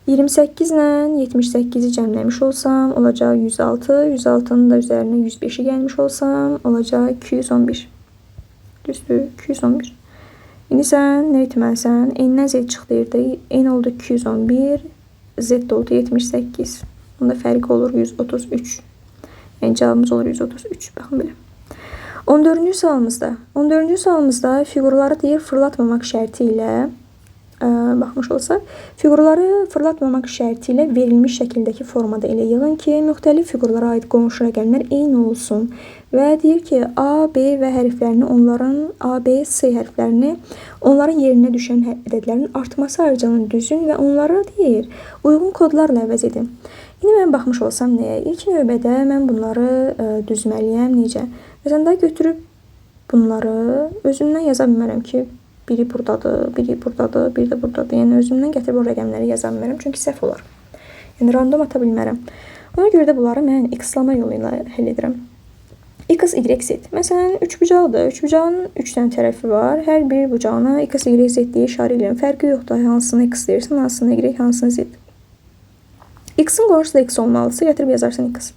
28 ilə 78-i cəmləmiş olsam, olacaq 106. 106-nın da üzərinə 105-i gəlmiş olsam, olacaq 211. Düzdür, 211. İndi sən nə etməlisən? N-dən Z çıxdıyırdı. N oldu 211, Z oldu 78. Bunda fərq olur 133. Yəni cavabımız olur 133. Baxın belə. 14-cü sualımızda fiqurları deyir fırlatmamaq şərti ilə baxmış olsaq, fiqurları fırlatmamaq şərti ilə verilmiş şəkildəki formada elə yığın ki, müxtəlif fiqurlara aid qonşu rəqəmlər eyni olsun və deyir ki, A, B və hərflərini A, B, C hərflərini onların yerinə düşən ədədlərin artması arıcalığını düzün və onları deyir, uyğun kodlarla əvəz edin. İndi mən baxmış olsam nəyə? İlk növbədə mən bunları düzməliyəm, necə? Məsələn, daha götürüb bunları özümdən yaza bilmərəm ki, Biri buradadır, biri buradadır, biri də buradadır. Yəni özümdən gətirib o rəqəmləri yaza bilmərəm, çünki səhv olar. Yəni random ata bilmərəm. Ona görə də bunları mən x-lama yolu ilə həll edirəm. X, Y, Z. Məsələn, üçbucaqdır. Üçbucağın 3 dənə tərəfi var. Hər bir bucağına X, Y, Z deyə işarə edirəm. Fərqi yoxdur. Hansını X deyirsən, hansını Y, hansını Z. X-in qonşusu da X olmalıdırsa, gətirib yazarsan X.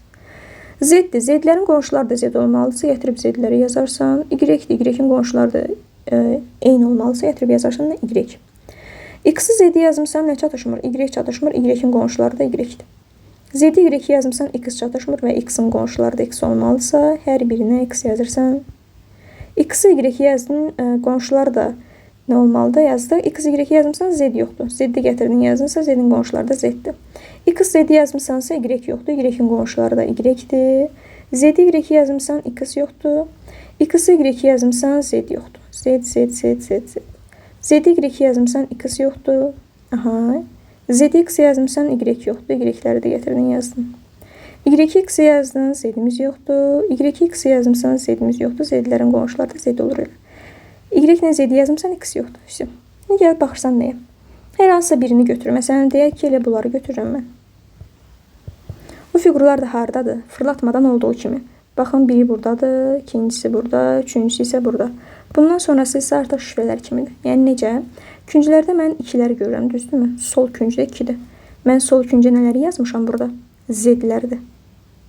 Z-dir. Z-lərin qonşuları da Z olmalıdırsa, gətirib Z-ləri yazarsan. Y-dir. Y-in qonşuları da eyni olmalıdırsa, gətirib yazarsan da Y. X-i Z-i yazmışsan, nə çatışmır? Y çatışmır. Y-in qonşuları da Y-dir. Z-i Y yazmışsan, X çatışmır və X-in qonşuları da X olmalıdırsa, hər birinə X yazırsan. X-i Y yazdın, qonşuları da nə olmalıdır? Yazdı. X, Y yazmışsan, Z yoxdur. Z-i gətirdin yazdınsa, Z-in qonşuları da Z-dir. X, Z yazmışsansa, Y yoxdur. Y-in qonşuları da Y-dir. Z-i Y yazmışsan, X yoxdur. X, Y yazmışsan, Z yoxdur. Z. Z-i Y yazmışsan, X yoxdur. Aha. Z-X yazmışsan, Y yoxdur. Y-ləri də gətirdin yazdın. Y-X yazdın, Z-imiz yoxdur. Y-X yazmışsan, Z-imiz yoxdur. Z-lərin qonşuları da Z olur. Y-lə Z yazmışsan, X yoxdur. İşte. Gəl baxırsan nəyə? Hər hansısa birini götür. Məsələn, deyək ki, elə bunları götürürəm mən. Bu fiqurlar da hardadır? Fırlatmadan olduğu kimi. Baxın, biri buradadır, ikincisi burada, üçüncüsü isə burada. Bundan sonrası isə artıq şifrələr kimidir. Yəni necə? Künclərdə mən 2-ləri görürəm, düzdürmü? Sol küncdə 2-dir. Mən sol küncə nələri yazmışam burada? Z-lərdir.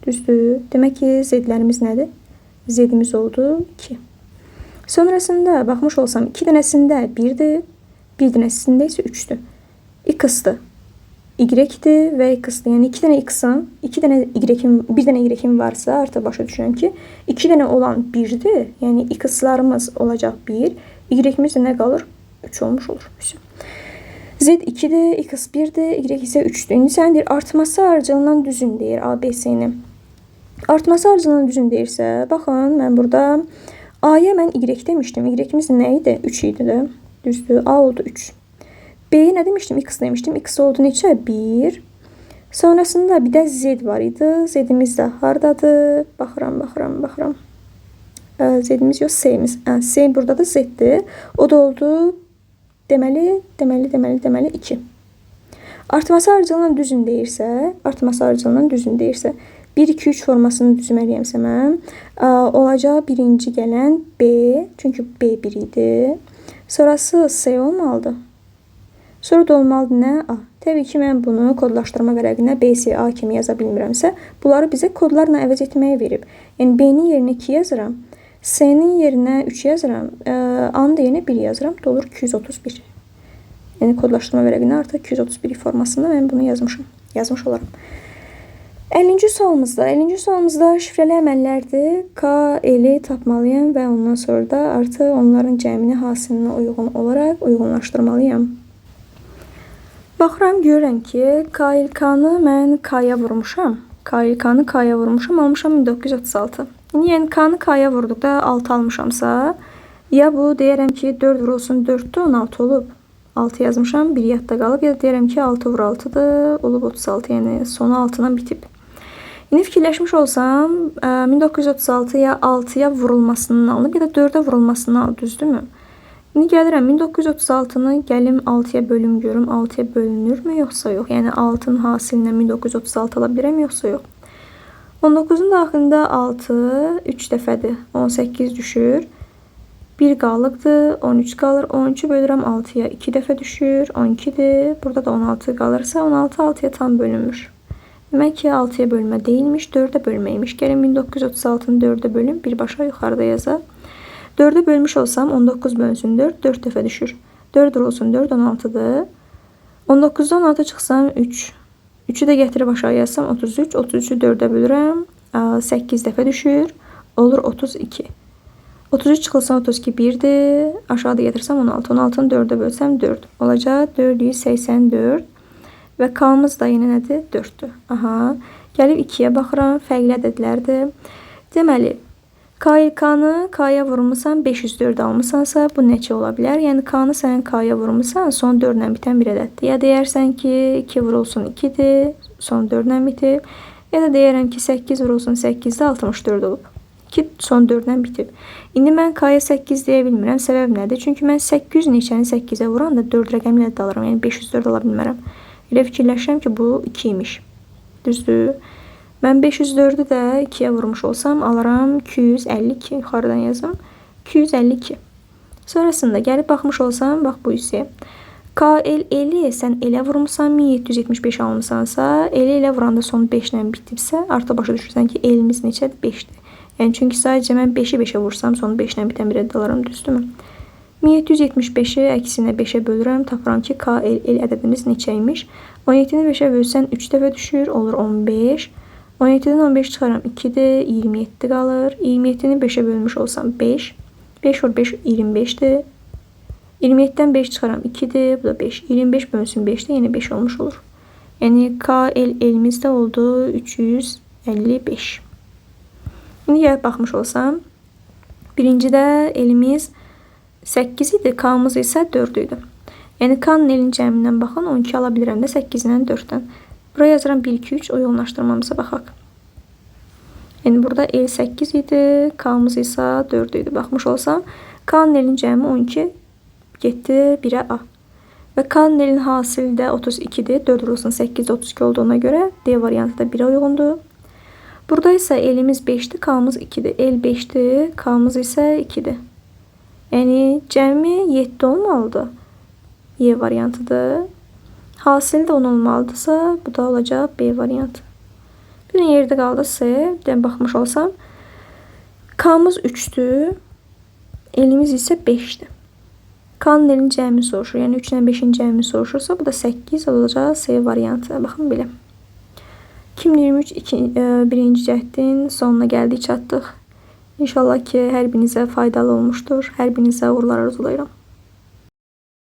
Düzdür. Demək ki, Z-lərimiz nədir? Z-imiz oldu 2. Sonrasında baxmış olsam, 2 dənəsində 1-dir, bir dənəsində isə 3-dür. X-dır, Y-dir və X-dır. Yəni 2 dənə X-ın, 2 dənə Y-in, 1 dənə Y-in varsa, artıq başa düşürəm ki, 2 dənə olan 1-dir. Yəni X-larımız olacaq 1, Y-imiz də nə qalır? 3 olmuş olur. Z 2-dir, X 1-dir, Y isə 3-dür. İndi sən deyir, artması ardıcılından düzün deyir ABC-ni. Artması ardıcılından düzün deyirsə, baxın, mən burada A-ya mən Y demişdim. Y-imiz nə idi? 3 idi də. Düzdür, A oldu 3. B-yə nə demişdim? X demişdim. X oldu neçə? 1. Sonrasında bir də Z var idi. Z-imiz də hardadır? Baxıram. Z-imiz yox, S-imiz. S burada da Z-dir. O da oldu deməli 2. Artması ardıcılından düzün deyirsə, 1, 2, 3 formasını düzməliyəmsə mən, olacaq birinci gələn B, çünki B 1 idi. Sonrası S olmalıdır. Sonra da olmalıdır nə? A. Təbii ki, mən bunu kodlaşdırma vərəqinə BCA kimi yaza bilmirəmsə, bunları bizə kodlarla əvəz etməyə verib. Yəni B-nin yerinə 2 yazıram, S-nin yerinə 3 yazıram, A-nın da yerinə 1 yazıram, da olur 231. Yəni kodlaşdırma vərəqinə artıq 231 formasında mən bunu yazmış olaram. 50-ci sualımızda şifrəli əməllərdir. K, L-i tapmalıyam və ondan sonra da artıq onların cəmini hasilinə uyğun olaraq uyğunlaşdırmalıyam. Baxıram, görürəm ki, K-L-K-nı mən K-ya vurmuşam. K-L-K-nı K-ya vurmuşam, almışam 1936. Yəni K-nı K-ya vurduqda 6 almışamsa, ya bu deyərəm ki, 4 vurulsun 4'dür, 16 olub. 6 yazmışam, 1 yadda qalıb, ya da deyərəm ki, 6 vur 6'dır, olub 36, yəni sonu 6-dan bitib. İndi fikirləşmiş olsam, 1936 ya 6-ya vurulmasının alınıb, ya da 4'ə vurulmasının alınıb, düzdürmü? İndi gəlirəm, 1936-nı gəlim 6-ya bölüm görüm, 6-ya bölünürmü, yoxsa yox? Yəni 6-nın hasilinə 1936 ala bilirəm, yoxsa yox? 19-un daxilində 6, 3 dəfədir, 18 düşür. 1 qalıqdır, 13 qalır, 13'ü bölürəm 6-ya 2 dəfə düşür, 12'dir. Burada da 16 qalırsa, 16 6-ya tam bölünmür. Demək ki, 6-ya bölmə deyilmiş, 4'ə bölməymiş. Gəlin 1936-nı 4'ə bölüm, birbaşa yuxarıda yazar. 4'ə bölmüş olsam, 19 bölünsün 4, 4 dəfə düşür. 4 olsun 4, 16'dır. 19'dan 16 çıxsam 3. 3'ü də gətirib aşağı yazsam 33, 33'ü 4'ə bölürəm, 8 dəfə düşür, olur 32. 33 çıxılsan 32 1'dir, aşağıda getirsəm 16, 16'nı 4'ə bölsəm 4. Olacaq 484 və K-mız da yenə nədir? 4'dür. Aha, gəlib 2-yə baxıram, fərqli ədədlərdir. Deməli, K-K-nı K-ya vurmuşsan, 504 almışsansa, bu neçə ola bilər? Yəni K-nı sən K-ya vurmuşsan, son 4 ilə bitən bir ədəddir. Ya deyərsən ki, 2 vurulsun 2'dir, son 4 ilə bitib. Ya da deyərəm ki, 8 vurulsun 8'də 64 olub. ki son 4-dən bitib. İndi mən K-ya 8 deyə bilmirəm. Səbəb nədir? Çünki mən 800 neçəni 8-ə vuranda 4 rəqəmi ilə də alıram. Yəni 504 ala bilmərəm. Elə fikirləşirəm ki, bu 2 imiş. Düzdür? Mən 504'ü də 2-yə vurmuş olsam alaram 252. Yuxarıdan yazım. 252. Sonrasında gəlib baxmış olsam, bax bu hissəyə. K-L-L-i sən elə vurmuşsan, 1775 almışsansa, L-i elə vuranda sonu 5 ilə bitibsə, artıq başa düşürsən ki, L-imiz neçədir? 5'dir. Yəni çünki sadəcə mən 5'i 5'ə vursam, sonu 5 ilə bitən bir ədəd alaram, düzdürmü? 1775'i əksinə 5'ə bölürəm, tapıram ki, K-L-L ədədimiz neçəymiş? 17'ni 5'ə bölsən 3 dəfə düşür, olur 15. 17'dən 15 çıxaram 2'dir, 27 qalır. 27'ni 5'ə bölmüş olsam 5. 5 vur 5, 25'dir. 27'dən 5 çıxaram 2'dir, bu da 5. 25 bölünsün 5'də yenə 5 olmuş olur. Yəni K-L-L'imiz də oldu 355. İndi gəlib baxmış olsam, birincidə L'imiz 8 idi, K-mız isə 4 idi. Yəni K-nın L'in cəmindən baxın, 12 ala bilirəm də 8-dən 4-dən. Buraya yazıram 1, 2, 3, o yollaşdırmamıza baxaq. Yəni burada L 8 idi, K-mız isə 4 idi. Baxmış olsam, K-nın L'in cəmi 12 getdi 1'ə A. Və K-nın L'in hasili də 32'dir. 4 vurulsun 8 32 olduğuna görə D variantı da 1'ə uyğundur. Burada isə L'imiz 5'dir, K-mız 2'dir. L 5'dir, K-mız isə 2'dir. Yəni cəmi 7 olmalıdır. Y variantıdır. Hasil də 10 olmalıdırsa, bu da olacaq B variantı. Bir yerdə qaldı C. Bir baxmış olsam, K-mız 3'dür, L'imiz isə 5'dir. K-nın L'in cəmini soruşur. Yəni 3 ilə 5'in cəmini soruşursa, bu da 8 olacaq C variantı. Baxın belə. 2023 birinci cəhdin sonuna gəldik, çatdıq. İnşallah ki, hər birinizə faydalı olmuşdur. Hər birinizə uğurlar arzulayıram.